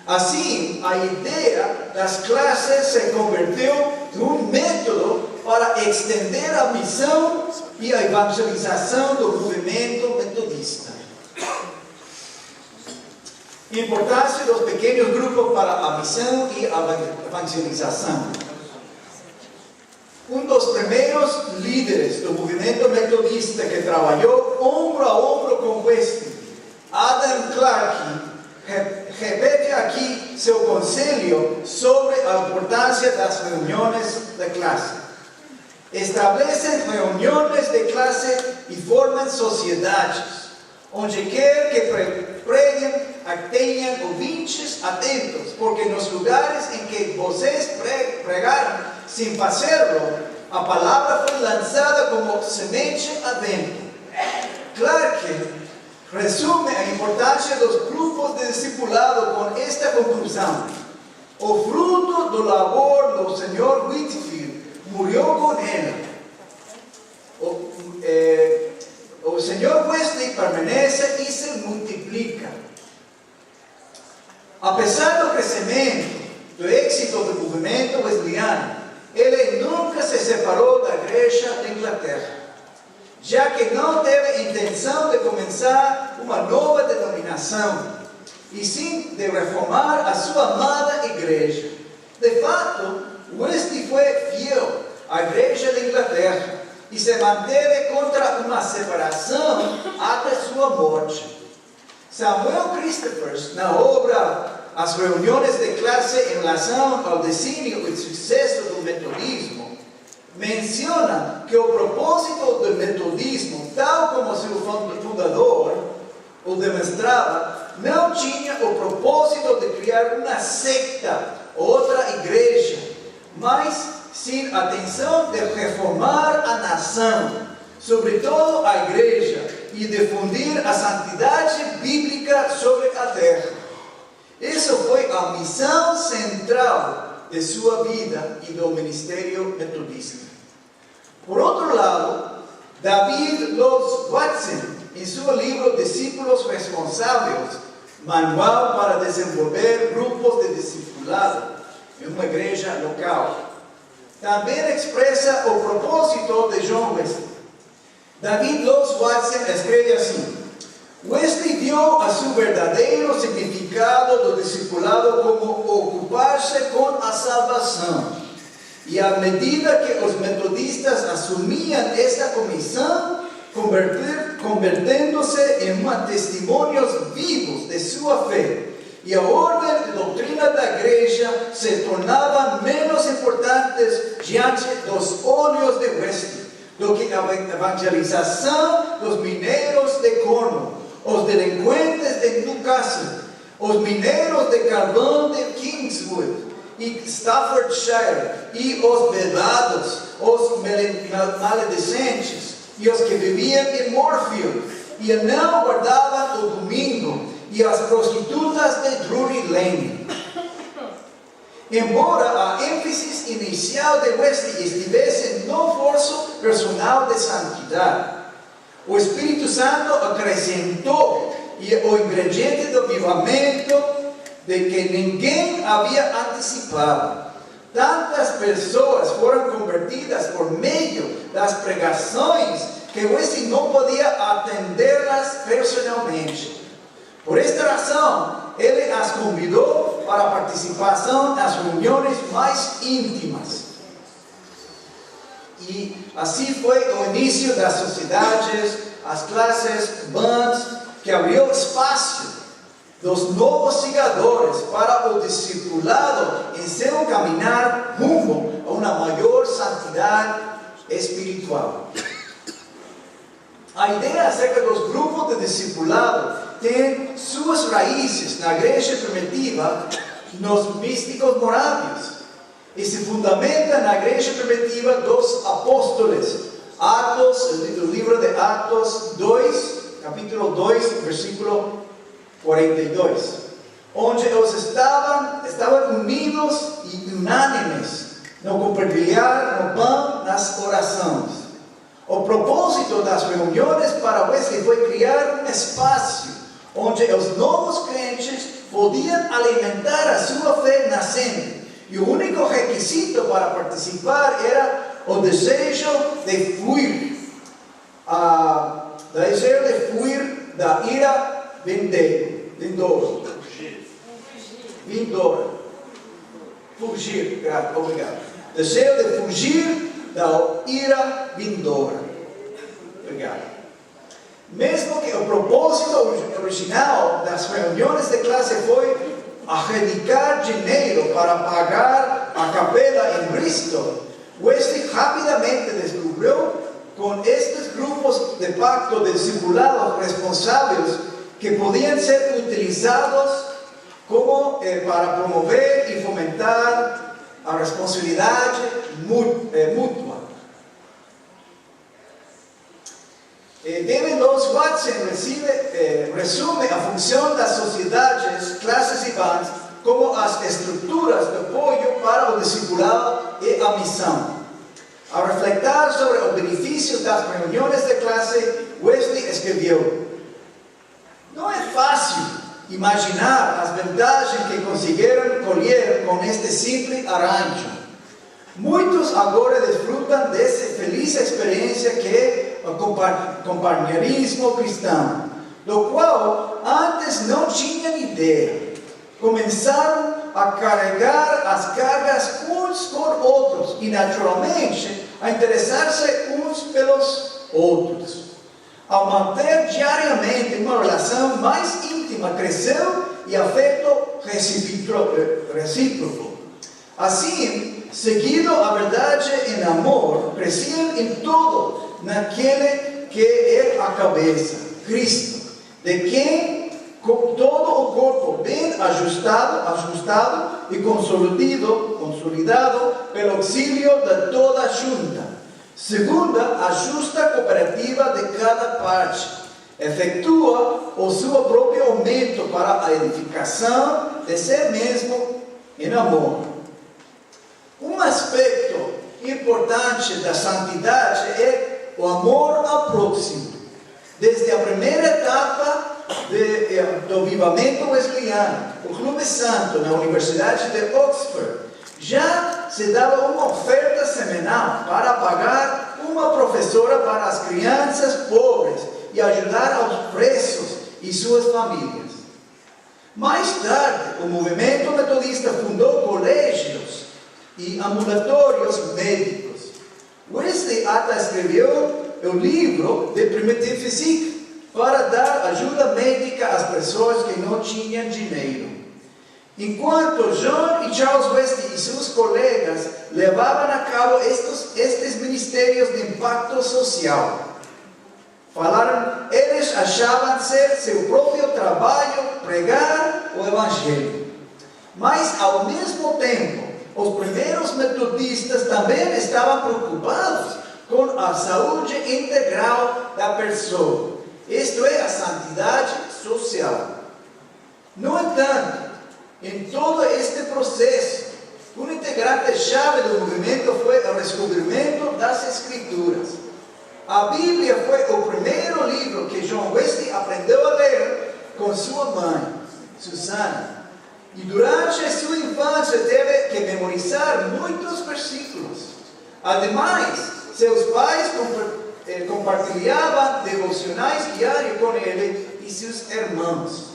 Assim, a ideia das classes se converteu em um método para estender a missão e a evangelização do movimento metodista. Importância dos pequenos grupos para a missão e a evangelização. Um dos primeiros líderes do movimento metodista que trabalhou ombro a ombro com Wesley reuniones de clase. Establecem reuniões de classe e formam sociedades, onde quer que preguem, tenham ouvintes atentos, porque nos lugares em que vocês pregaram sem fazê-lo, a palavra foi lançada como semente adentro. Clarke resume a importância dos grupos de discipulado com esta conclusão: o fruto do labor do Sr. Whitefield murió com ele. O Sr. Wesley permanece e se multiplica. Apesar do crescimento, do êxito do movimento wesleyano, ele nunca se separou da Igreja da Inglaterra, já que não teve intenção de começar uma nova denominação, e sim de reformar a sua amada Igreja. De fato, Wesley foi fiel à Igreja da Inglaterra e se manteve contra uma separação até sua morte. Samuel Christophers, na obra As Reuniões de Classe em relação ao desígnio e sucesso do metodismo, menciona que o propósito do metodismo, tal como seu fundador o demonstrava, não tinha o propósito de criar uma secta, outra igreja, mas sim a intenção de reformar a nação, sobretudo a igreja, e difundir a santidade bíblica sobre a terra. Isso foi a missão central de sua vida e do ministério metodista. Por outro lado, David Lloyd Watson, em seu livro Discípulos Responsáveis, Manual para Desenvolver Grupos de Discipulado em uma Igreja Local, também expressa o propósito de John Wesley. David Lloyd Watson escreve assim: Wesley viu a seu verdadeiro significado do discipulado como ocupar-se com a salvação. E à medida que os metodistas assumiam esta comissão, convertendo-se em testemunhos vivos de sua fé, e a ordem e doutrina da igreja se tornavam menos importantes diante dos olhos de Wesley do que a evangelização dos mineiros de Cornwall, os delinquentes de Newcastle, os mineiros de carvão de Kingswood e Staffordshire, e os bebados, os maledicentes, e os que viviam em Moorfield, e não guardavam o domingo, e as prostitutas de Drury Lane. Embora a ênfase inicial de Wesley estivesse no esforço personal de santidade, o Espírito Santo acrescentou o ingrediente do avivamento de que ninguém havia antecipado. Tantas pessoas foram convertidas por meio das pregações que Wesley não podia atendê-las personalmente. Por esta razão, ele as convidou para a participação nas reuniões mais íntimas. E assim foi o início das sociedades, as classes, bands, que abriu espaço dos novos seguidores para o discipulado em seu caminhar rumo a uma maior santidade espiritual. A ideia acerca dos grupos de discipulado tem suas raízes na igreja primitiva, nos místicos morávios, e se fundamenta na igreja primitiva dos apóstolos. Atos, o livro de Atos 2, capítulo 2, versículo 42, onde eles estavam unidos e unânimes no compartilhar no pão, nas orações. O propósito das reuniões para Wesley foi criar um espaço onde os novos crentes podiam alimentar a sua fé nascente, e o único requisito para participar era o desejo de fugir da ira vindoura. Fugir, obrigado. Desejo de fugir da ira vindoura. Obrigado. Mesmo que o propósito original das reuniões de classe foi arrecadar dinheiro para pagar a capela em Bristol, Wesley rapidamente descobriu com estes grupos de pacto de discipulados responsáveis que podiam ser utilizados como para promover e fomentar a responsabilidade mútua. David Lowes Watson resume a função das sociedades, classes e bandas como as estruturas de apoio para o discipulado e a missão. Ao refletir sobre os benefícios das reuniões de classe, Wesley escreveu: não é fácil imaginar as vantagens que conseguiram colher com este simples arranjo. Muitos agora desfrutam dessa feliz experiência que é o companheirismo cristão, do qual antes não tinham ideia. Começaram a carregar as cargas uns por outros e, naturalmente, a interessar-se uns pelos outros. Ao manter diariamente uma relação mais íntima, cresceu e afeto recíproco. Assim, seguindo a verdade em amor, cresciam em tudo naquele que é a cabeça, Cristo, de quem com todo o corpo bem ajustado e consolidado pelo auxílio de toda a junta, segundo a justa cooperativa de cada parte, efetua o seu próprio aumento para a edificação de si mesmo em amor. Um aspecto importante da santidade é o amor ao próximo. Desde a primeira etapa do avivamento wesleyano, o Clube Santo na Universidade de Oxford já se dava uma oferta semanal para pagar uma professora para as crianças pobres e ajudar aos presos e suas famílias. Mais tarde, o movimento metodista fundou colégios e ambulatórios médicos. Wesley até escreveu o livro de Primitive Physique para dar ajuda médica às pessoas que não tinham dinheiro. Enquanto John e Charles Wesley e seus colegas levavam a cabo estes ministérios de impacto social, eles achavam ser seu próprio trabalho pregar o Evangelho. Mas, ao mesmo tempo, os primeiros metodistas também estavam preocupados com a saúde integral da pessoa, isto é, a santidade social. No entanto, em todo este processo, um integrante-chave do movimento foi o descobrimento das Escrituras. A Bíblia foi o primeiro livro que John Wesley aprendeu a ler com sua mãe, Susana. E durante a sua infância teve que memorizar muitos versículos. Ademais, seus pais compartilhavam devocionais diários com ele e seus irmãos.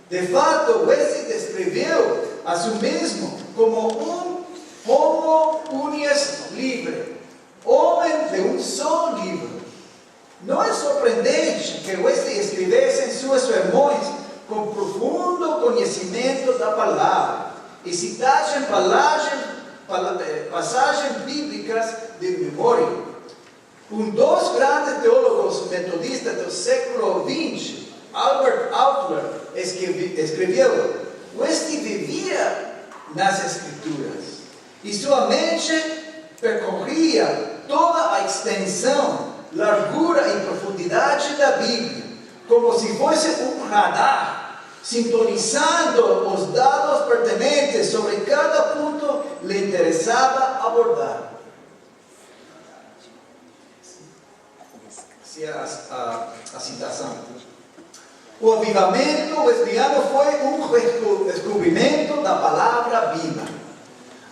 De fato, Wesley descreveu a si mesmo como um homo unius livre, homem de um só livro. Não é surpreendente que Wesley escrevesse em suas sermões com profundo conhecimento da palavra e citasse passagens bíblicas de memória. Um dos grandes teólogos metodistas do século XX, Albert Outler, escreveu: Wesley vivia nas Escrituras e sua mente percorria toda a extensão, largura e profundidade da Bíblia, como se fosse um radar, sintonizando os dados pertinentes sobre cada ponto lhe interessava abordar. A citação. O avivamento wesleyano foi um descobrimento da palavra viva.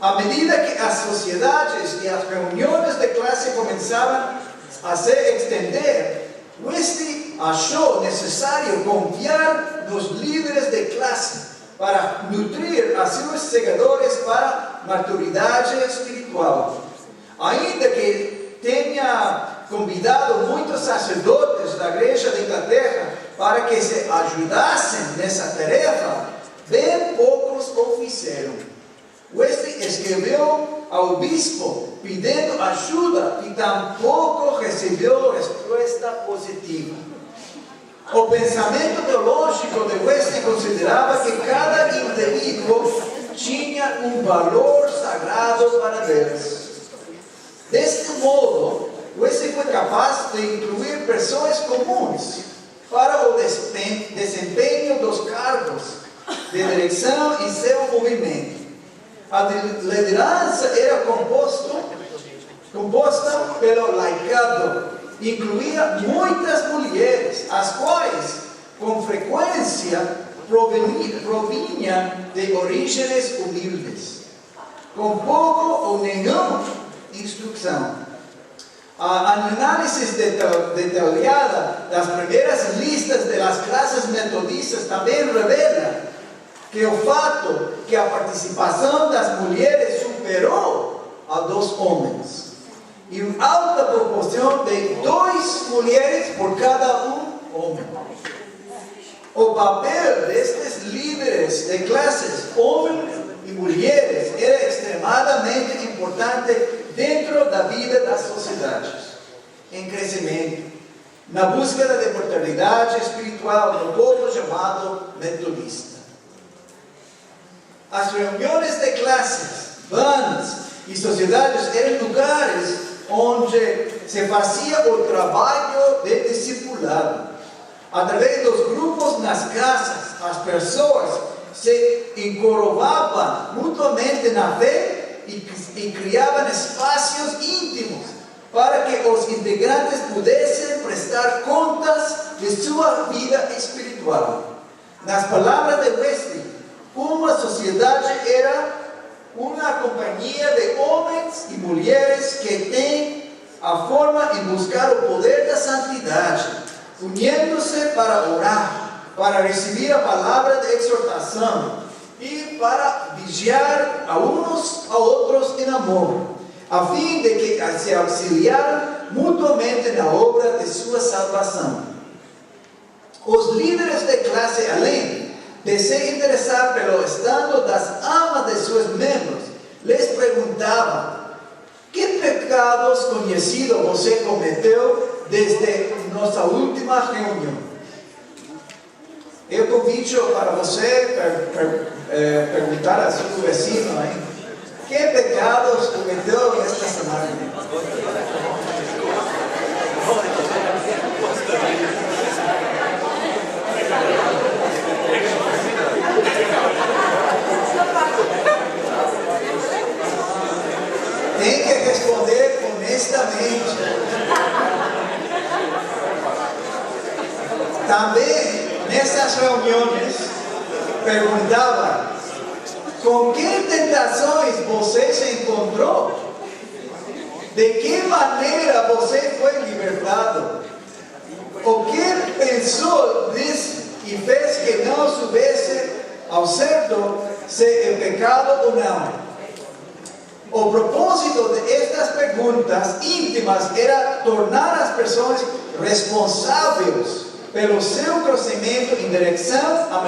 À medida que as sociedades e as reuniões de classe começavam a se estender, Wesley achou necessário confiar nos líderes de classe para nutrir a seus seguidores para a maturidade espiritual. Ainda que tenha convidado muitos sacerdotes da Igreja de Inglaterra para que se ajudassem nessa tarefa, bem poucos o fizeram. Wesley escreveu ao bispo pedindo ajuda e tampouco recebeu resposta positiva. O pensamento teológico de Wesley considerava que cada indivíduo tinha um valor sagrado para Deus. Deste modo, Wesley foi capaz de incluir pessoas comuns para o desempenho dos cargos de direção em seu movimento. A liderança era composta pelo laicado, incluía muitas mulheres, as quais, com frequência, provinham de origens humildes, com pouco ou nenhuma instrução. A análise detalhada das primeiras listas das classes metodistas também revela que o fato que a participação das mulheres superou a dos homens, e uma alta proporção de 2 mulheres por cada homem. O papel destes líderes de classes, homens e mulheres, era extremadamente importante dentro da vida das sociedades, em crescimento, na busca da imortalidade espiritual do povo chamado metodista. As reuniões de classes, bandas e sociedades eram lugares onde se fazia o trabalho de discipulado. Através dos grupos nas casas, as pessoas se encorvavam mutuamente na fé e criavam espaços íntimos para que os integrantes pudessem prestar contas de sua vida espiritual. Nas palavras de Wesley, uma sociedade era uma companhia de homens e mulheres que tem a forma de buscar o poder da santidade, unindo-se para orar, para receber a palavra de exortação e para vigiar a uns a outros em amor, a fim de que se auxiliaram mutuamente na obra de sua salvação. Os líderes de classe, além de se interessar pelo estado das almas de seus membros, lhes perguntavam: que pecados conhecidos você cometeu desde nossa última reunião? Eu convido para você perguntar a seu vecino, hein? Que pecados cometeu esta semana? Tem que responder honestamente. Também, nessas reuniões, perguntava: com que tentações você se encontrou? De que maneira você foi libertado? O que pensou, disse e fez que não soubesse ao certo se é pecado ou não? O propósito de estas perguntas íntimas era tornar as pessoas responsáveis pelo seu crescimento em direção à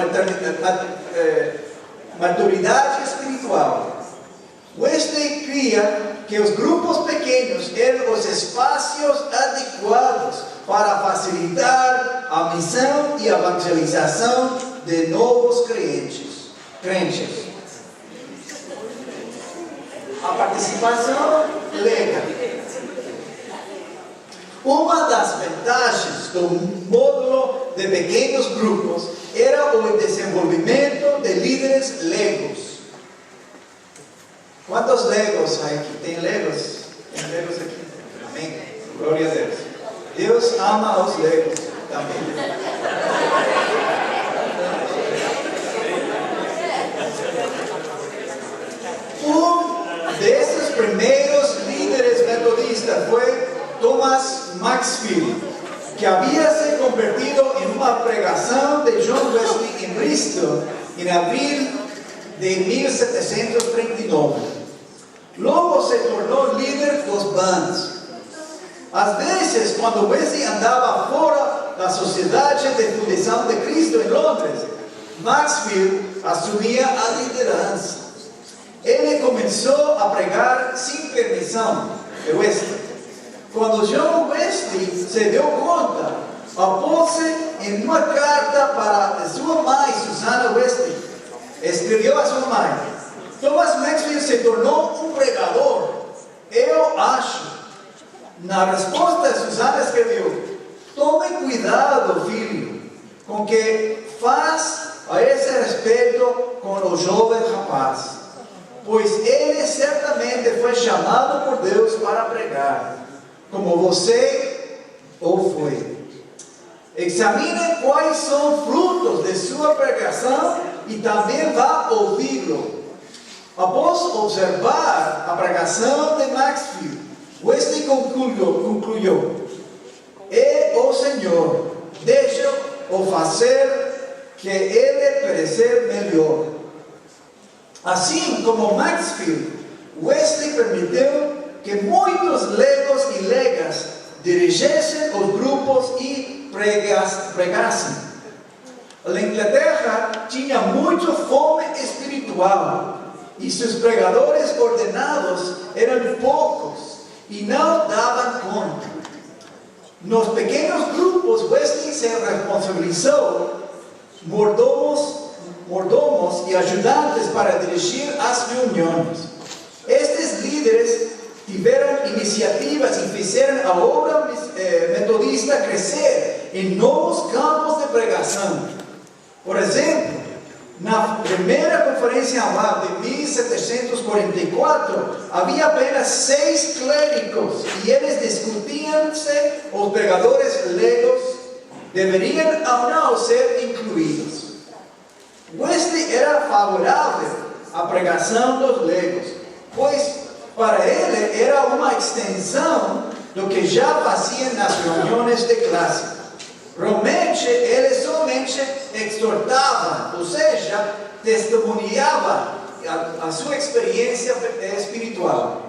maturidade espiritual. Wesley cria que os grupos pequenos eram os espaços adequados para facilitar a missão e a evangelização de novos crentes. A participação legal. Uma das vantagens do módulo de pequenos grupos era o desenvolvimento de líderes legos. Quantos legos há aqui? Tem legos? Tem legos aqui? Amém? Glória a Deus. Deus ama os legos também. Um desses primeiros líderes metodistas foi Thomas Maxfield, que havia se convertido em uma pregação de John Wesley em Bristol em abril de 1739. Logo se tornou líder dos bandos. Às vezes, quando Wesley andava fora da Sociedade de Fundação de Cristo em Londres, Maxfield assumia a liderança. ele começou a pregar sem permissão de Wesley. Quando John Wesley se deu conta, após em uma carta para sua mãe, Susana Wesley, escreveu a sua mãe: Thomas Maxfield se tornou um pregador. Eu acho. Na resposta, Susana escreveu: tome cuidado, filho, com o que faz a esse respeito com o jovem rapaz, pois ele certamente foi chamado por Deus para pregar, como você o foi. Examine quais são frutos de sua pregação e também vá ouvi-lo. Após observar a pregação de Maxfield, Wesley concluiu: é o Senhor, deixa-o fazer, que ele parecer melhor. Assim como Maxfield, Wesley permitiu que muitos legos e legas dirigissem os grupos e pregassem. A Inglaterra tinha muita fome espiritual e seus pregadores ordenados eram poucos e não davam conta. Nos pequenos grupos, Wesley se responsabilizou mordomos e ajudantes para dirigir as reuniões. Estes líderes tiveram iniciativas e fizeram a obra metodista crescer em novos campos de pregação. Por exemplo, na primeira conferência anual de 1744, havia apenas 6 clérigos e eles discutiam se os pregadores legos deveriam ou não ser incluídos. Wesley era favorável à pregação dos legos, pois para ele era uma extensão do que já faziam nas reuniões de classe. Realmente, ele somente exortava, ou seja, testemunhava a sua experiência espiritual.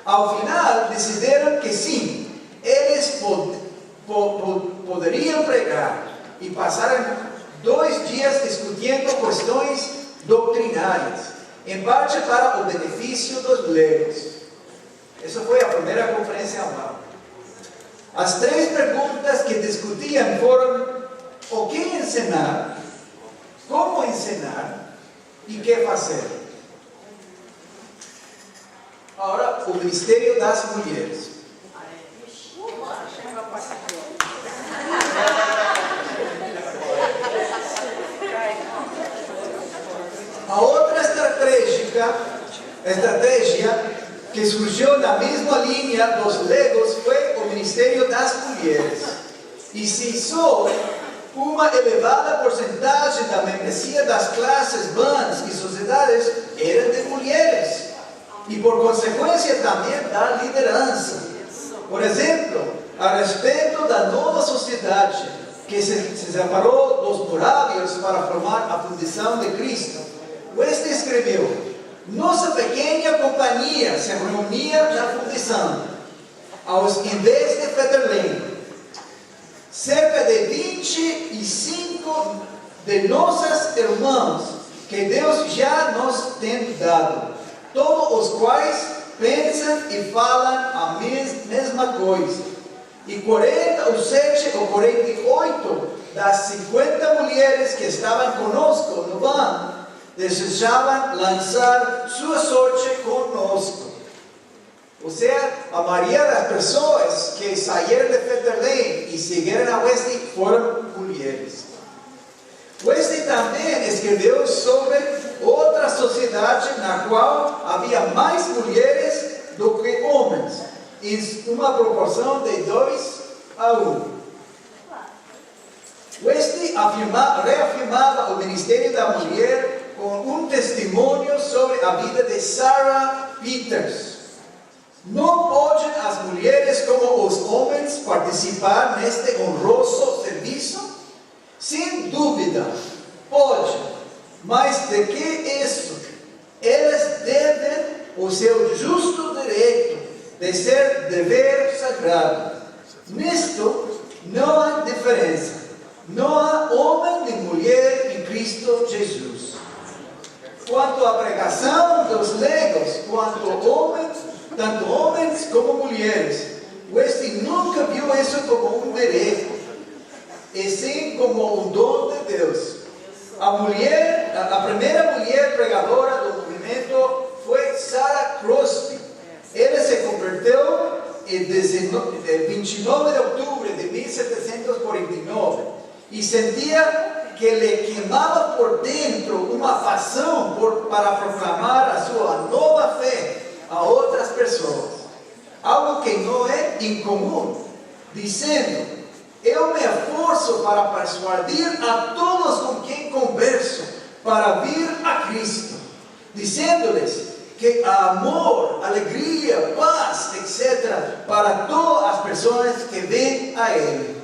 Ao final, decidiram que sim, eles poderiam pregar e passaram 2 dias discutindo questões doutrinárias, em parte para o benefício dos leigos. Essa foi a primeira conferência anual. As 3 perguntas que discutiam foram: o que ensinar, como ensinar e o que fazer. Agora, o ministério das mulheres. A outra estratégia que surgiu na mesma linha dos legos foi o ministério das mulheres. E se só uma elevada porcentagem da membresia das classes bãs e sociedades era de mulheres, e por consequência também da liderança. Por exemplo, a respeito da nova sociedade que se separou dos morávios para formar a fundição de Cristo, Wesley escreveu: nossa pequena companhia se reunia na fundição, em vez de Fetter Lane. Cerca de 25 de nossos irmãos que Deus já nos tem dado, todos os quais pensam e falam a mesma coisa. E 47 ou 48 das 50 mulheres que estavam conosco no banco desejavam lançar sua sorte conosco. Ou seja, a maioria das pessoas que saíram de Fetter Lane e seguiram a Wesley foram mulheres. Wesley também escreveu sobre outra sociedade na qual havia mais mulheres do que homens, em uma proporção de 2:1. Wesley reafirmava o ministério da mulher com um testemunho sobre a vida de Sarah Peters. Não podem as mulheres como os homens participar neste honroso serviço? Sem dúvida, pode, mas de que isso? Elas devem o seu justo direito de ser dever sagrado. Nisto não há diferença. Não há homem nem mulher em Cristo Jesus. quanto à pregação dos leigos, tanto homens como mulheres. Este nunca viu isso como um direito, e sim como um dom de Deus. A primeira mulher pregadora do movimento foi Sarah Crosby. Ela se converteu em 29 de outubro de 1749 e sentia que lhe queimava por dentro uma paixão para proclamar a sua nova fé a outras pessoas. Algo que não é incomum, dizendo: eu me esforço para persuadir a todos com quem converso para vir a Cristo, dizendo-lhes que há amor, alegria, paz, etc., para todas as pessoas que vêm a Ele.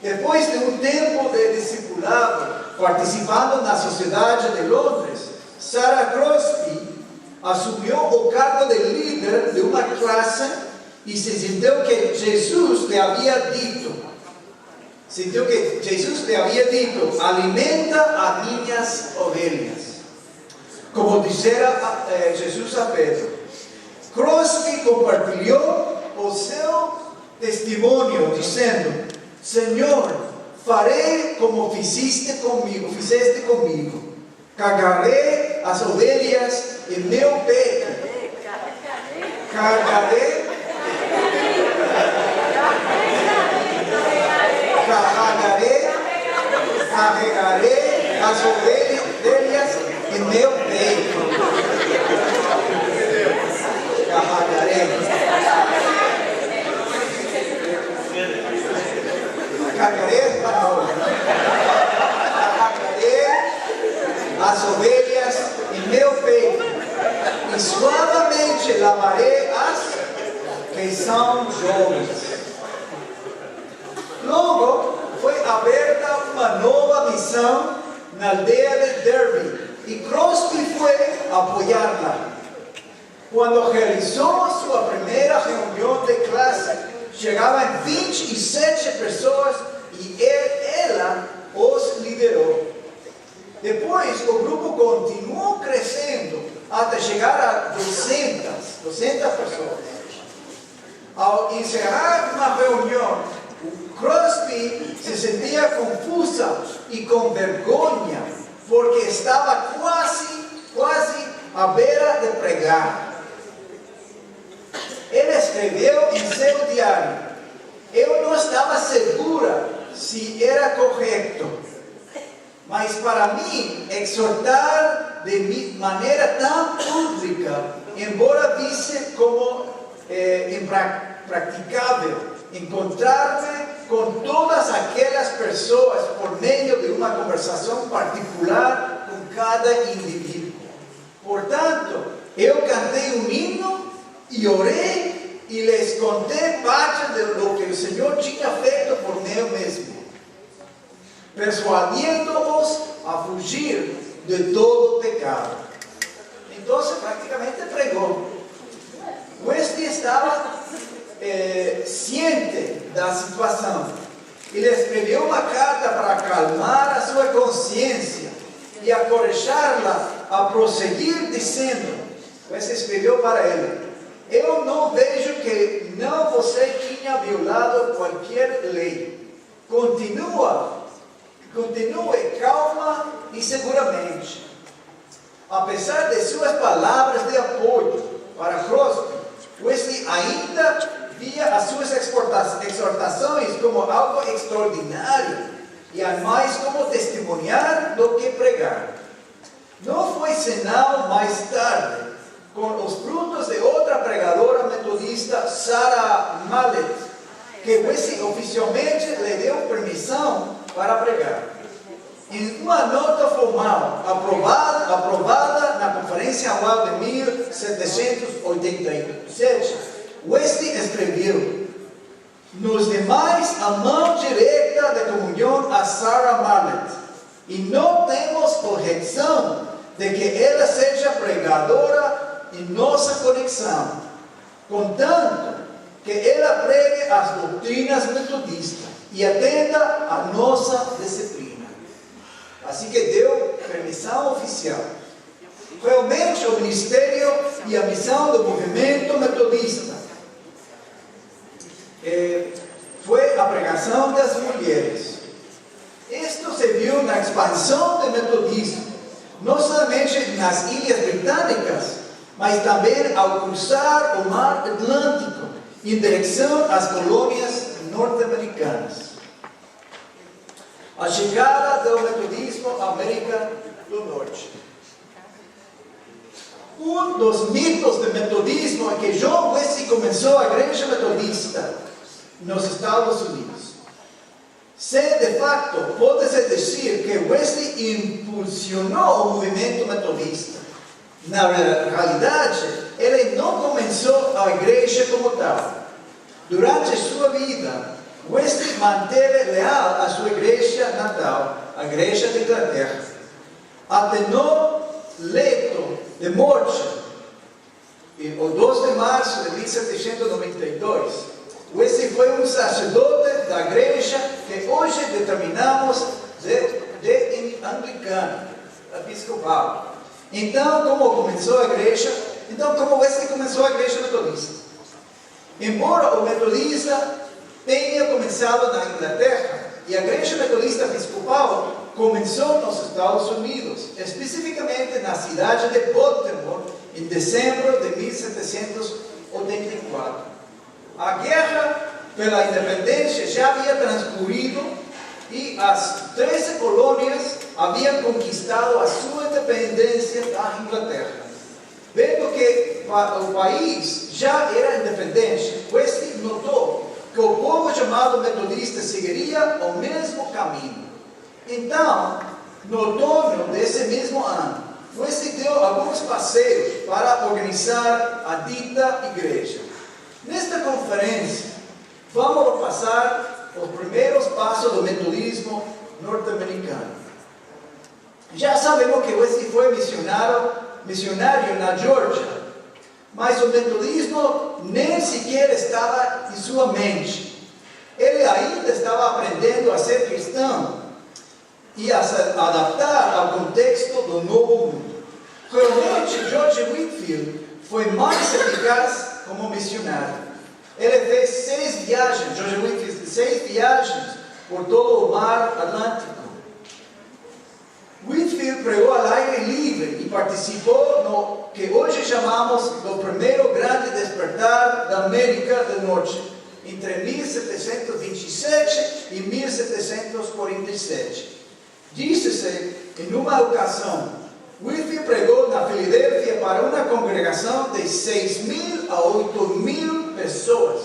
Depois de um tempo de discipulado, participando na Sociedade de Londres, Sarah Crosby assumiu o cargo de líder de uma classe e se sentiu que Jesus lhe havia dito, alimenta as minhas ovelhas. Como dissera Jesus a Pedro. Crosby compartilhou o seu testemunho, dizendo: Senhor, farei como fizeste comigo. Carregarei as ovelhas em meu peito. Carregarei as ovelhas em meu peito. Carregarei as ovelhas em meu peito e suavemente lavarei as que são jovens. Logo foi aberta uma nova missão na aldeia de Derby e Crosby foi apoiá-la. Quando realizou sua primeira reunião de classe, chegavam 27 pessoas e ela os liderou. Depois, o grupo continuou crescendo até chegar a 200 pessoas. Ao encerrar uma reunião, Crosby se sentia confusa e com vergonha, porque estava quase à beira de pregar. Ele escreveu em seu diário: eu não estava segura se era correto, mas para mim, exortar de maneira tão pública, embora visse como impraticável, encontrar-me com todas aquelas pessoas por meio de uma conversação particular com cada indivíduo. Portanto, eu cantei um hino e orei e lhes contei parte do que o Senhor tinha feito por mim mesmo, persuadindo-os a fugir de todo pecado. Então, praticamente pregou. Este estava ciente da situação. Ele escreveu uma carta para acalmar a sua consciência e encorajá-la a prosseguir, dizendo: você escreveu para ele: eu não vejo que você tinha violado qualquer lei. Continue calma e seguramente. Apesar de suas palavras de apoio para Crosby, Wesley ainda via as suas exortações como algo extraordinário e mais como testemunhar do que pregar. Não foi senão mais tarde, com os frutos de outra pregadora metodista, Sarah Mallet, que Wesley oficialmente lhe deu permissão para pregar. Em uma nota formal aprovada na Conferência Anual de 1787, Wesley escreveu: nos demais a mão direita de comunhão a Sarah Mallet, e não temos objeção de que ela seja pregadora em nossa conexão, contanto que ela pregue as doutrinas metodistas e atenda a nossa disciplina. Assim que deu permissão oficial. realmente o ministério e a missão do movimento metodista foi a pregação das mulheres. Isto se viu na expansão do metodismo, não somente nas Ilhas Britânicas, mas também ao cruzar o Mar Atlântico em direção às colônias norte-americanas. A chegada do metodismo à América do Norte. Um dos mitos do metodismo é que John Wesley começou a igreja metodista nos Estados Unidos. Se de facto pode-se dizer que Wesley impulsionou o movimento metodista, na realidade, ele não começou a igreja como tal. Durante sua vida, Wesley manteve leal à sua igreja natal, a igreja de Inglaterra, até no leito de morte, o 2 de março de 1792, Wesley foi um sacerdote da igreja que hoje determinamos de anglicana, episcopal. Então, como Wesley começou a igreja metodista? Embora o metodista tenha começado na Inglaterra, e a igreja metodista episcopal começou nos Estados Unidos, especificamente na cidade de Baltimore, em dezembro de 1784. A guerra pela independência já havia transcorrido e as 13 colônias haviam conquistado a sua independência da Inglaterra. Vendo que o país já era independente, Wesley notou que o povo chamado metodista seguiria o mesmo caminho. Então, no outono desse mesmo ano, Wesley deu alguns passeios para organizar a dita igreja. Nesta conferência, vamos passar os primeiros passos do metodismo norte-americano. Já sabemos que Wesley foi missionário na Geórgia, mas o metodismo nem sequer estava em sua mente. Ele ainda estava aprendendo a ser cristão e a se adaptar ao contexto do novo mundo. Realmente, George Whitefield foi mais eficaz como missionário. Ele fez 6 viagens, George Whitefield fez 6 viagens por todo o mar Atlântico. Whitefield pregou ao aire livre e participou no que hoje chamamos do primeiro grande despertar da América do Norte, entre 1727 e 1747. Disse-se, em uma ocasião, Whitefield pregou na Filadélfia para uma congregação de 6.000 a 8.000 pessoas,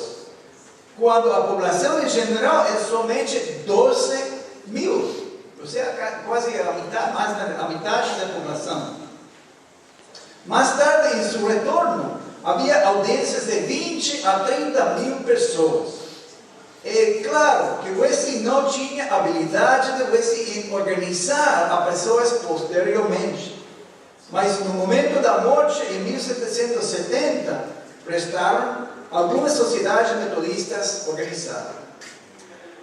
quando a população em geral é somente 12.000. Ou seja, quase mais da metade da população. Mais tarde, em seu retorno, havia audiências de 20 a 30.000 pessoas. É claro que Wesley não tinha habilidade de Wesley em organizar a pessoas posteriormente. Mas no momento da morte, em 1770, prestaram algumas sociedades metodistas organizadas.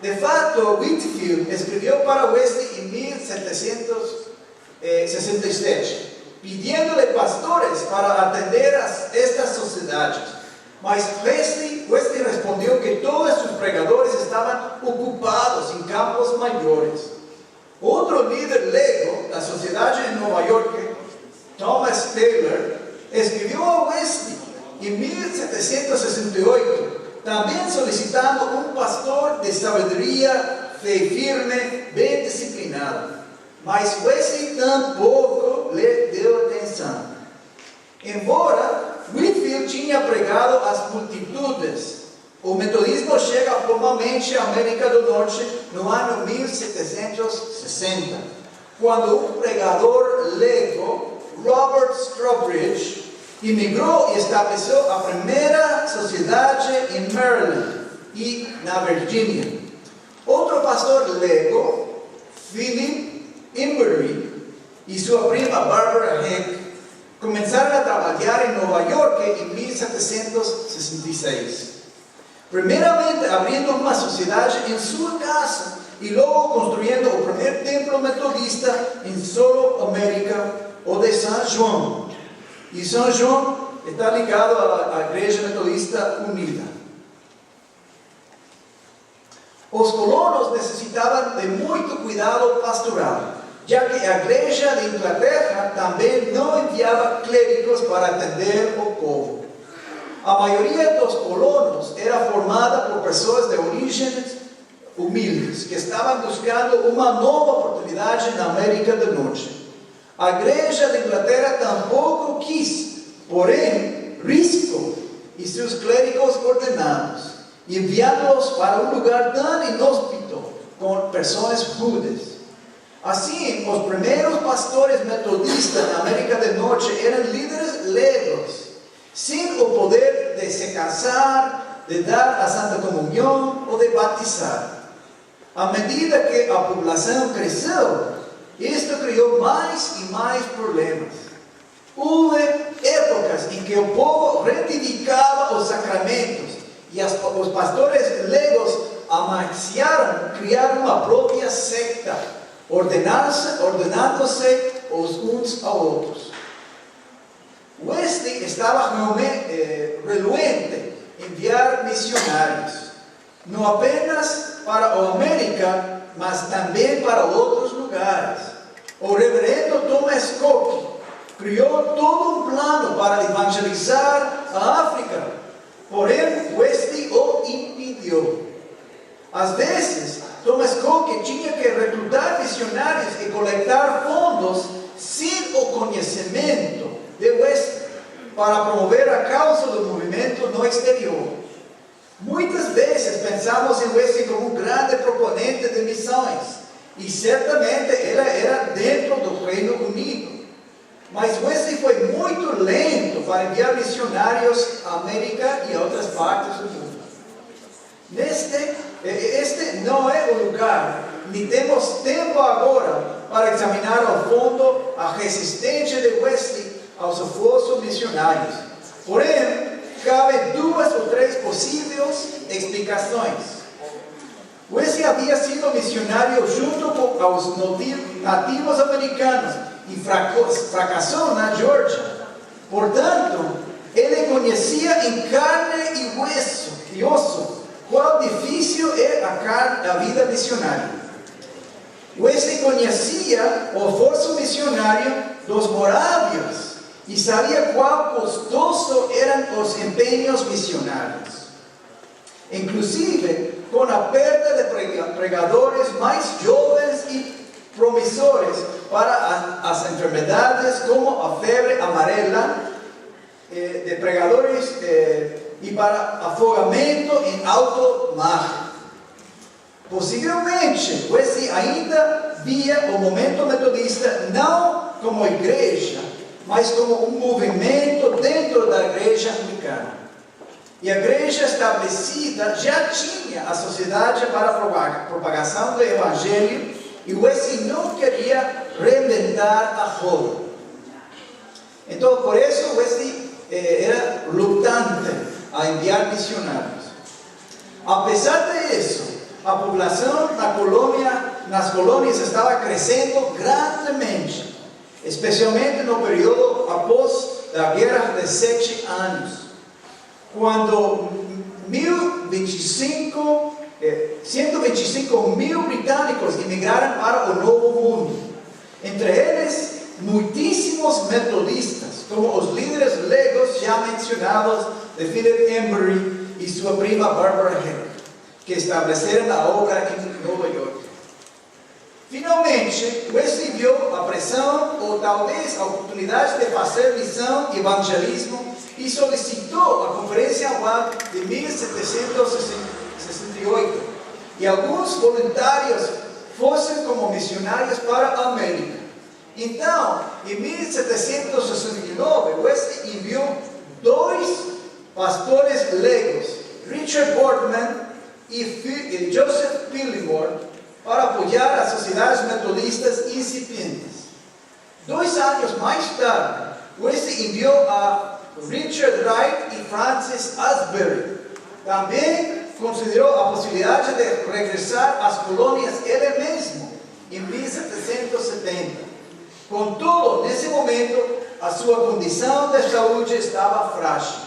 De fato, Whitefield escreveu para Wesley em 1767, pedindo-lhe pastores para atender estas sociedades. Mas Wesley respondeu que todos os pregadores estavam ocupados em campos maiores. Outro líder leigo da sociedade em Nova York, Thomas Taylor, escreveu a Wesley em 1768, também solicitando um pastor de sabedoria, fé firme, bem disciplinado. Mas Wesley tampouco lhe deu atenção. Embora Whitefield tinha pregado às multitudes, o metodismo chega formalmente à América do Norte no ano 1760, quando um pregador leigo, Robert Strawbridge, imigrou e estabeleceu a primeira sociedade em Maryland e na Virgínia. Outro pastor leigo, Philip Embury, e sua prima Barbara Heck, começaram a trabalhar em Nova York em 1766. Primeiramente abrindo uma sociedade em sua casa e logo construindo o primeiro templo metodista em solo América o de São João. E São João está ligado à Igreja Metodista Unida. Os colonos necessitavam de muito cuidado pastoral, já que a Igreja de Inglaterra também não enviava clérigos para atender o povo. A maioria dos colonos era formada por pessoas de origens humildes, que estavam buscando uma nova oportunidade na América do Norte. A Igreja de Inglaterra tampouco quis, porém, riscou e seus clérigos ordenados, enviando-os para um lugar tão inóspito, com pessoas rudes. Assim, os primeiros pastores metodistas na América do Norte eram líderes leigos, sem o poder de se casar, de dar a Santa Comunhão ou de batizar. À medida que a população cresceu, isto criou mais e mais problemas. Houve épocas em que o povo reivindicava os sacramentos e os pastores leigos ameaçaram criar uma própria secta, ordenando-se os uns aos outros. Wesley estava reluente em enviar missionários, não apenas para a América, mas também para outros lugares. O reverendo Thomas Cook criou todo um plano para evangelizar a África, porém Wesley o impediu. Às vezes, Thomas Cook tinha que recrutar missionários e coletar fundos sem o conhecimento de Wesley para promover a causa do movimento no exterior. Muitas vezes pensamos em Wesley como um grande proponente de missões, e certamente ele era dentro do Reino Unido. Mas Wesley foi muito lento para enviar missionários à América e a outras partes do mundo. Este não é o lugar, nem temos tempo agora para examinar ao fundo a resistência de Wesley aos esforços missionários. Porém, cabe 2 ou 3 possíveis explicações. Wesley havia sido missionário junto com os nativos americanos e fracassou na Geórgia. Portanto, ele conhecia em carne e osso quão difícil é a vida missionária. Wesley conhecia o esforço missionário dos morávios e sabia quão custoso eram os empenhos missionários. Inclusive, com a perda de pregadores mais jovens e promissores para as enfermidades como a febre amarela, de pregadores e para afogamento em alto mar. Possivelmente, Wesley ainda via o movimento metodista não como igreja, mas como um movimento dentro da igreja anglicana. E a igreja estabelecida já tinha a sociedade para a propagação do evangelho, e Wesley não queria reinventar a roda. Então, por isso, Wesley era lutante a enviar missionários. Apesar disso, a população nas colônias estava crescendo grandemente, especialmente no período após a Guerra de 7 anos, quando 125 mil britânicos imigraram para o Novo Mundo. Entre eles, muitíssimos metodistas, como os líderes leigos já mencionados de Philip Embury e sua prima Barbara Herrick, que estabeleceram a obra em Nova York. Finalmente, Wesley viu a pressão ou talvez a oportunidade de fazer missão e evangelismo e solicitou a Conferência Anual de 1768 e alguns voluntários fossem como missionários para a América. Então, em 1769, Wesley enviou 2 pastores leigos, Richard Boardman e Joseph Pillimore, para apoiar as sociedades metodistas incipientes. 2 anos mais tarde, Wesley enviou a Richard Wright e Francis Asbury. Também considerou a possibilidade de regressar às colônias ele mesmo, em 1770. Contudo, nesse momento, a sua condição de saúde estava frágil.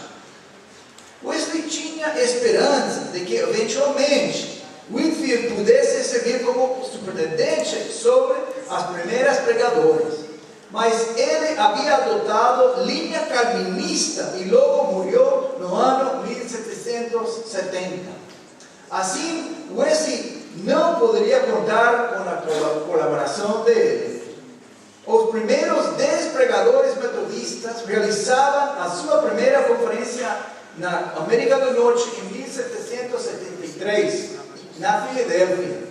Wesley tinha esperança de que, eventualmente, Whitefield pudesse servir como superintendente sobre as primeiras pregadoras. Mas ele havia adotado linha calvinista e logo morreu no ano 1770. Assim, Wesley não poderia contar com a colaboração dele. Os primeiros 10 pregadores metodistas realizavam a sua primeira conferência na América do Norte em 1773, na Filadélfia.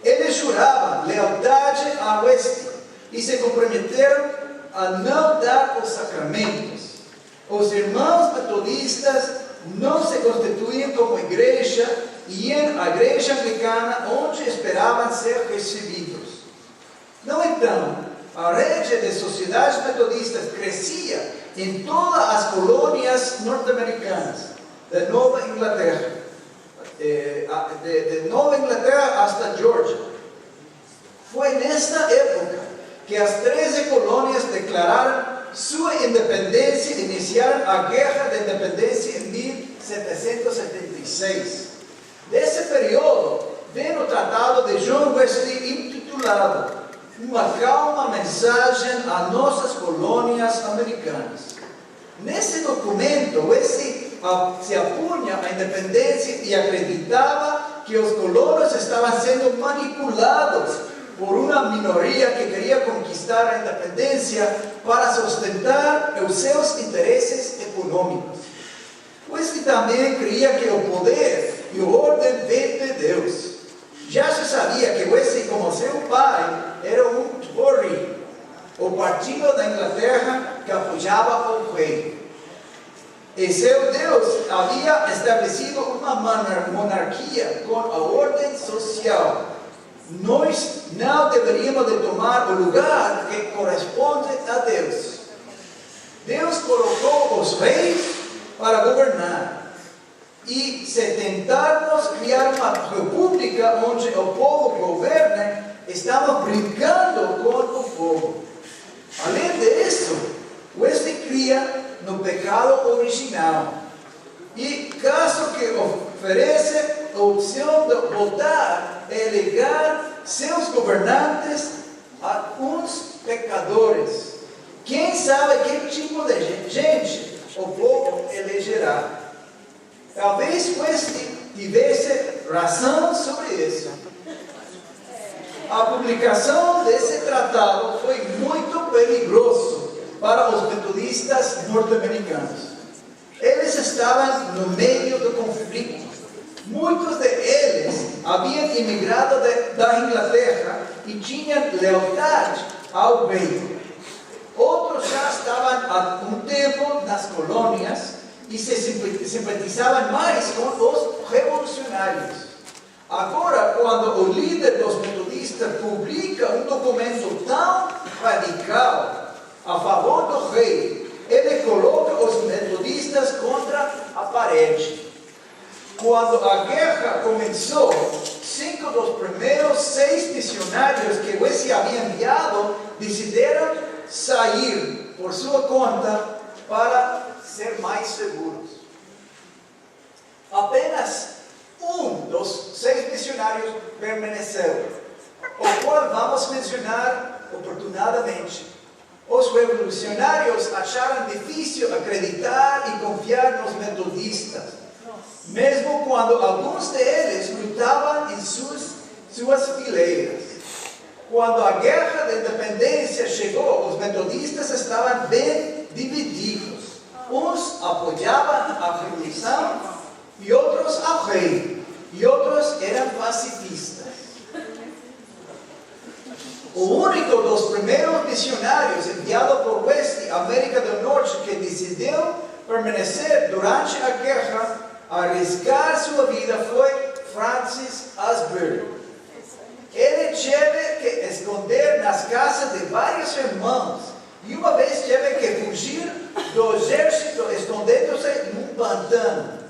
Eles juravam lealdade a Wesley e se comprometeram a não dar os sacramentos. Os irmãos metodistas não se constituíam como igreja e iam à igreja anglicana onde esperavam ser recebidos. No entanto, a rede de sociedades metodistas crescia em todas as colônias norte-americanas, de Nova Inglaterra, de Nova Inglaterra hasta Georgia. Foi nesta época que as 13 colônias declararam sua independência e iniciaram a Guerra de Independência em 1776. Desse período, vem o Tratado de John Wesley intitulado Uma Calma Mensagem a Nossas Colônias Americanas. Nesse documento, Wesley se opunha à independência e acreditava que os colonos estavam sendo manipulados por uma minoria que queria conquistar a independência para sustentar os seus interesses econômicos. Wesley também cria que o poder e a ordem vem de Deus. Já se sabia que Wesley, como seu pai, era um Tory, o partido da Inglaterra que apoiava o rei. E seu Deus havia estabelecido uma monarquia com a ordem social. Nós não deveríamos de tomar o lugar que corresponde a Deus. Deus colocou os reis para governar. E se tentarmos criar uma república onde o povo governe, estamos brincando com o povo. Além disso, Wesley cria no pecado original. E caso que oferece a opção de votar e eleger seus governantes a uns pecadores. Quem sabe que tipo de gente o povo elegerá? Talvez Wesley tivesse razão sobre isso. A publicação desse tratado foi muito perigoso para os metodistas norte-americanos. Eles estavam no meio do conflito. Muitos deles haviam imigrado da Inglaterra e tinham lealdade ao rei. Outros já estavam há um tempo nas colônias e se simpatizavam mais com os revolucionários. Agora, quando o líder dos metodistas publica um documento tão radical a favor do rei, ele coloca os metodistas contra a parede. Quando a guerra começou, 5 dos primeiros 6 missionários que Wesley havia enviado decidiram sair por sua conta para ser mais seguros. Apenas um dos 6 missionários permaneceu, o qual vamos mencionar oportunamente. Os revolucionários acharam difícil acreditar e confiar nos metodistas, mesmo quando alguns deles lutavam em suas fileiras. Quando a Guerra da Independência chegou, os metodistas estavam bem divididos. Uns apoiavam a revolução e outros ao rei, e outros eram pacifistas. O único dos primeiros missionários enviado por Wesley à América do Norte que decidiu permanecer durante a guerra, arriscar sua vida, foi Francis Asbury. Ele teve que esconder nas casas de vários irmãos e uma vez teve que fugir do exército escondendo-se num pantano.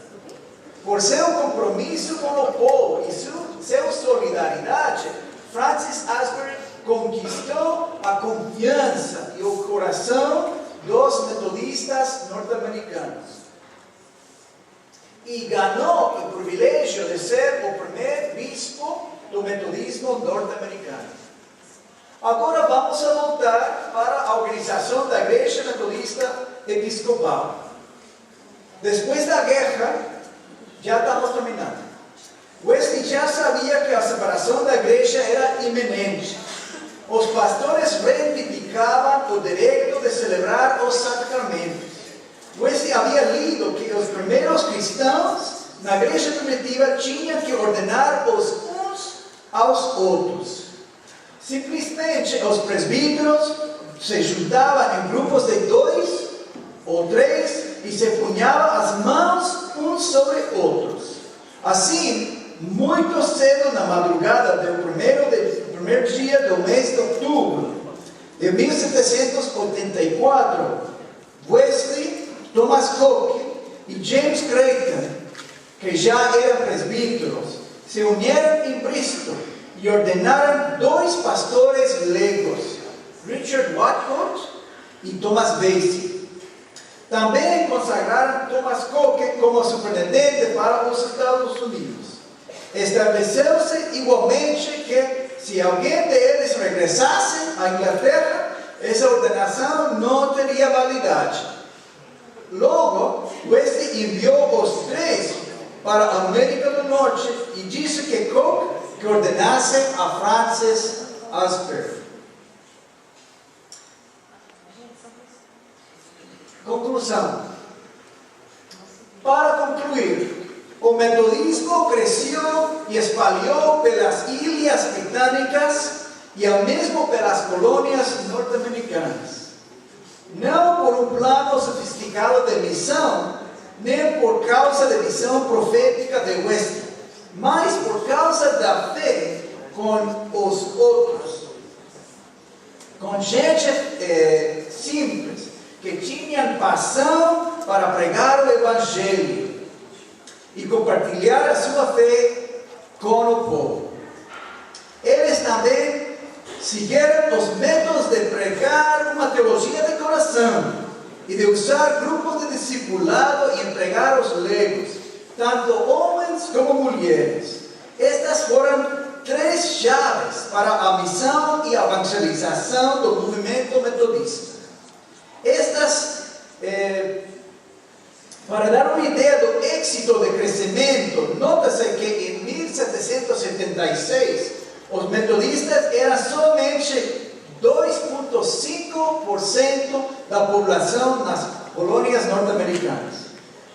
Por seu compromisso com o povo e sua solidariedade, Francis Asbury conquistou a confiança e o coração dos metodistas norte-americanos. E ganhou o privilégio de ser o primeiro bispo do metodismo norte-americano. Agora vamos voltar para a organização da Igreja Metodista Episcopal. Depois da guerra, já estamos terminando. Wesley já sabia que a separação da igreja era iminente. Os pastores reivindicavam o direito de celebrar os sacramentos. Wesley havia lido que os primeiros cristãos na igreja primitiva tinham que ordenar os uns aos outros. Simplesmente os presbíteros se juntavam em grupos de 2 ou 3 e se punhavam as mãos uns sobre outros. Assim, muito cedo na madrugada do primeiro dia do mês de outubro de 1784, Wesley, Thomas Coke e James Creighton, que já eram presbíteros, se uniram em Bristol e ordenaram 2 pastores leigos, Richard Watford e Thomas Vesey. Também consagraram Thomas Coke como superintendente para os Estados Unidos. Estabeleceu-se igualmente que, se alguém deles regressasse à Inglaterra, essa ordenação não teria validade. Logo, Wesley enviou os 3 para a América do Norte e disse que Coke que ordenasse a Francis Asper. Conclusão. Para concluir, o metodismo cresceu e espalhou pelas ilhas britânicas e ao mesmo pelas colônias norte-americanas. Não por um plano sofisticado de missão, nem por causa da visão profética de Wesley, mas por causa da fé com os outros, com gente simples, que tinham paixão para pregar o Evangelho e compartilhar a sua fé com o povo. Eles também seguiram os métodos de pregar uma teologia de coração e de usar grupos de discipulado e empregar os leigos, tanto homens como mulheres. Estas foram 3 chaves para a missão e a evangelização do movimento metodista. Para dar uma ideia do êxito de crescimento, nota-se que em 1776 os metodistas eram somente 2,5% da população nas colônias norte-americanas.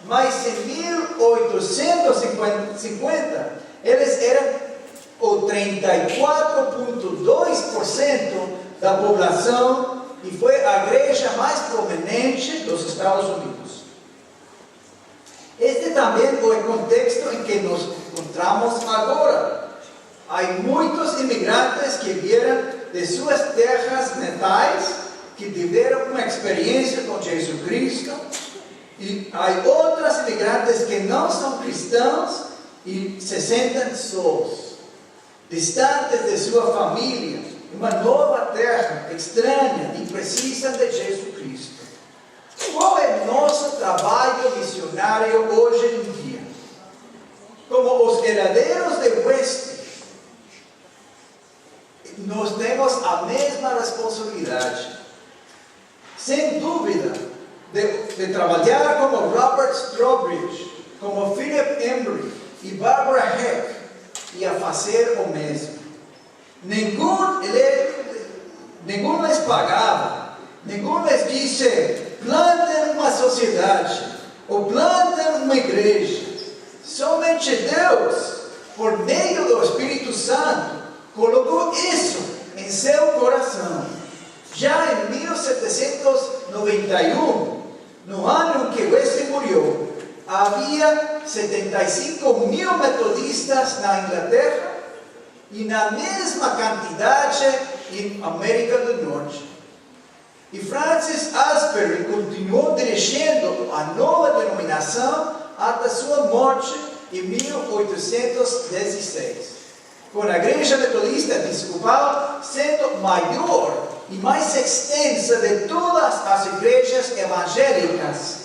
Mas em 1850 eles eram o 34,2% da população e foi a igreja mais prominente dos Estados Unidos. Este também é o contexto em que nos encontramos agora. Há muitos imigrantes que vieram de suas terras natais, que tiveram uma experiência com Jesus Cristo, e há outros imigrantes que não são cristãos e se sentem sós, distantes de sua família, em uma nova terra estranha e precisam de Jesus Cristo. Qual é nosso trabalho missionário hoje em dia? Como os herdeiros de Wesley, nós temos a mesma responsabilidade, sem dúvida, de trabalhar como Robert Strawbridge, como Philip Embry e Barbara Heck, e a fazer o mesmo. Nenhum lhes pagava, nenhum lhes disse: plantem uma sociedade, ou plantem uma igreja. Somente Deus, por meio do Espírito Santo, colocou isso em seu coração. Já em 1791, no ano em que Wesley morreu, havia 75.000 metodistas na Inglaterra e na mesma quantidade em América do Norte. E Francis Asbury continuou dirigindo a nova denominação até sua morte em 1816. com a igreja metodista episcopal sendo maior e mais extensa de todas as igrejas evangélicas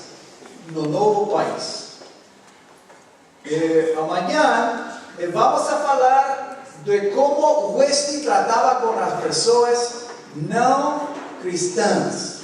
no novo país. Amanhã vamos a falar de como Wesley tratava com as pessoas não cristãs.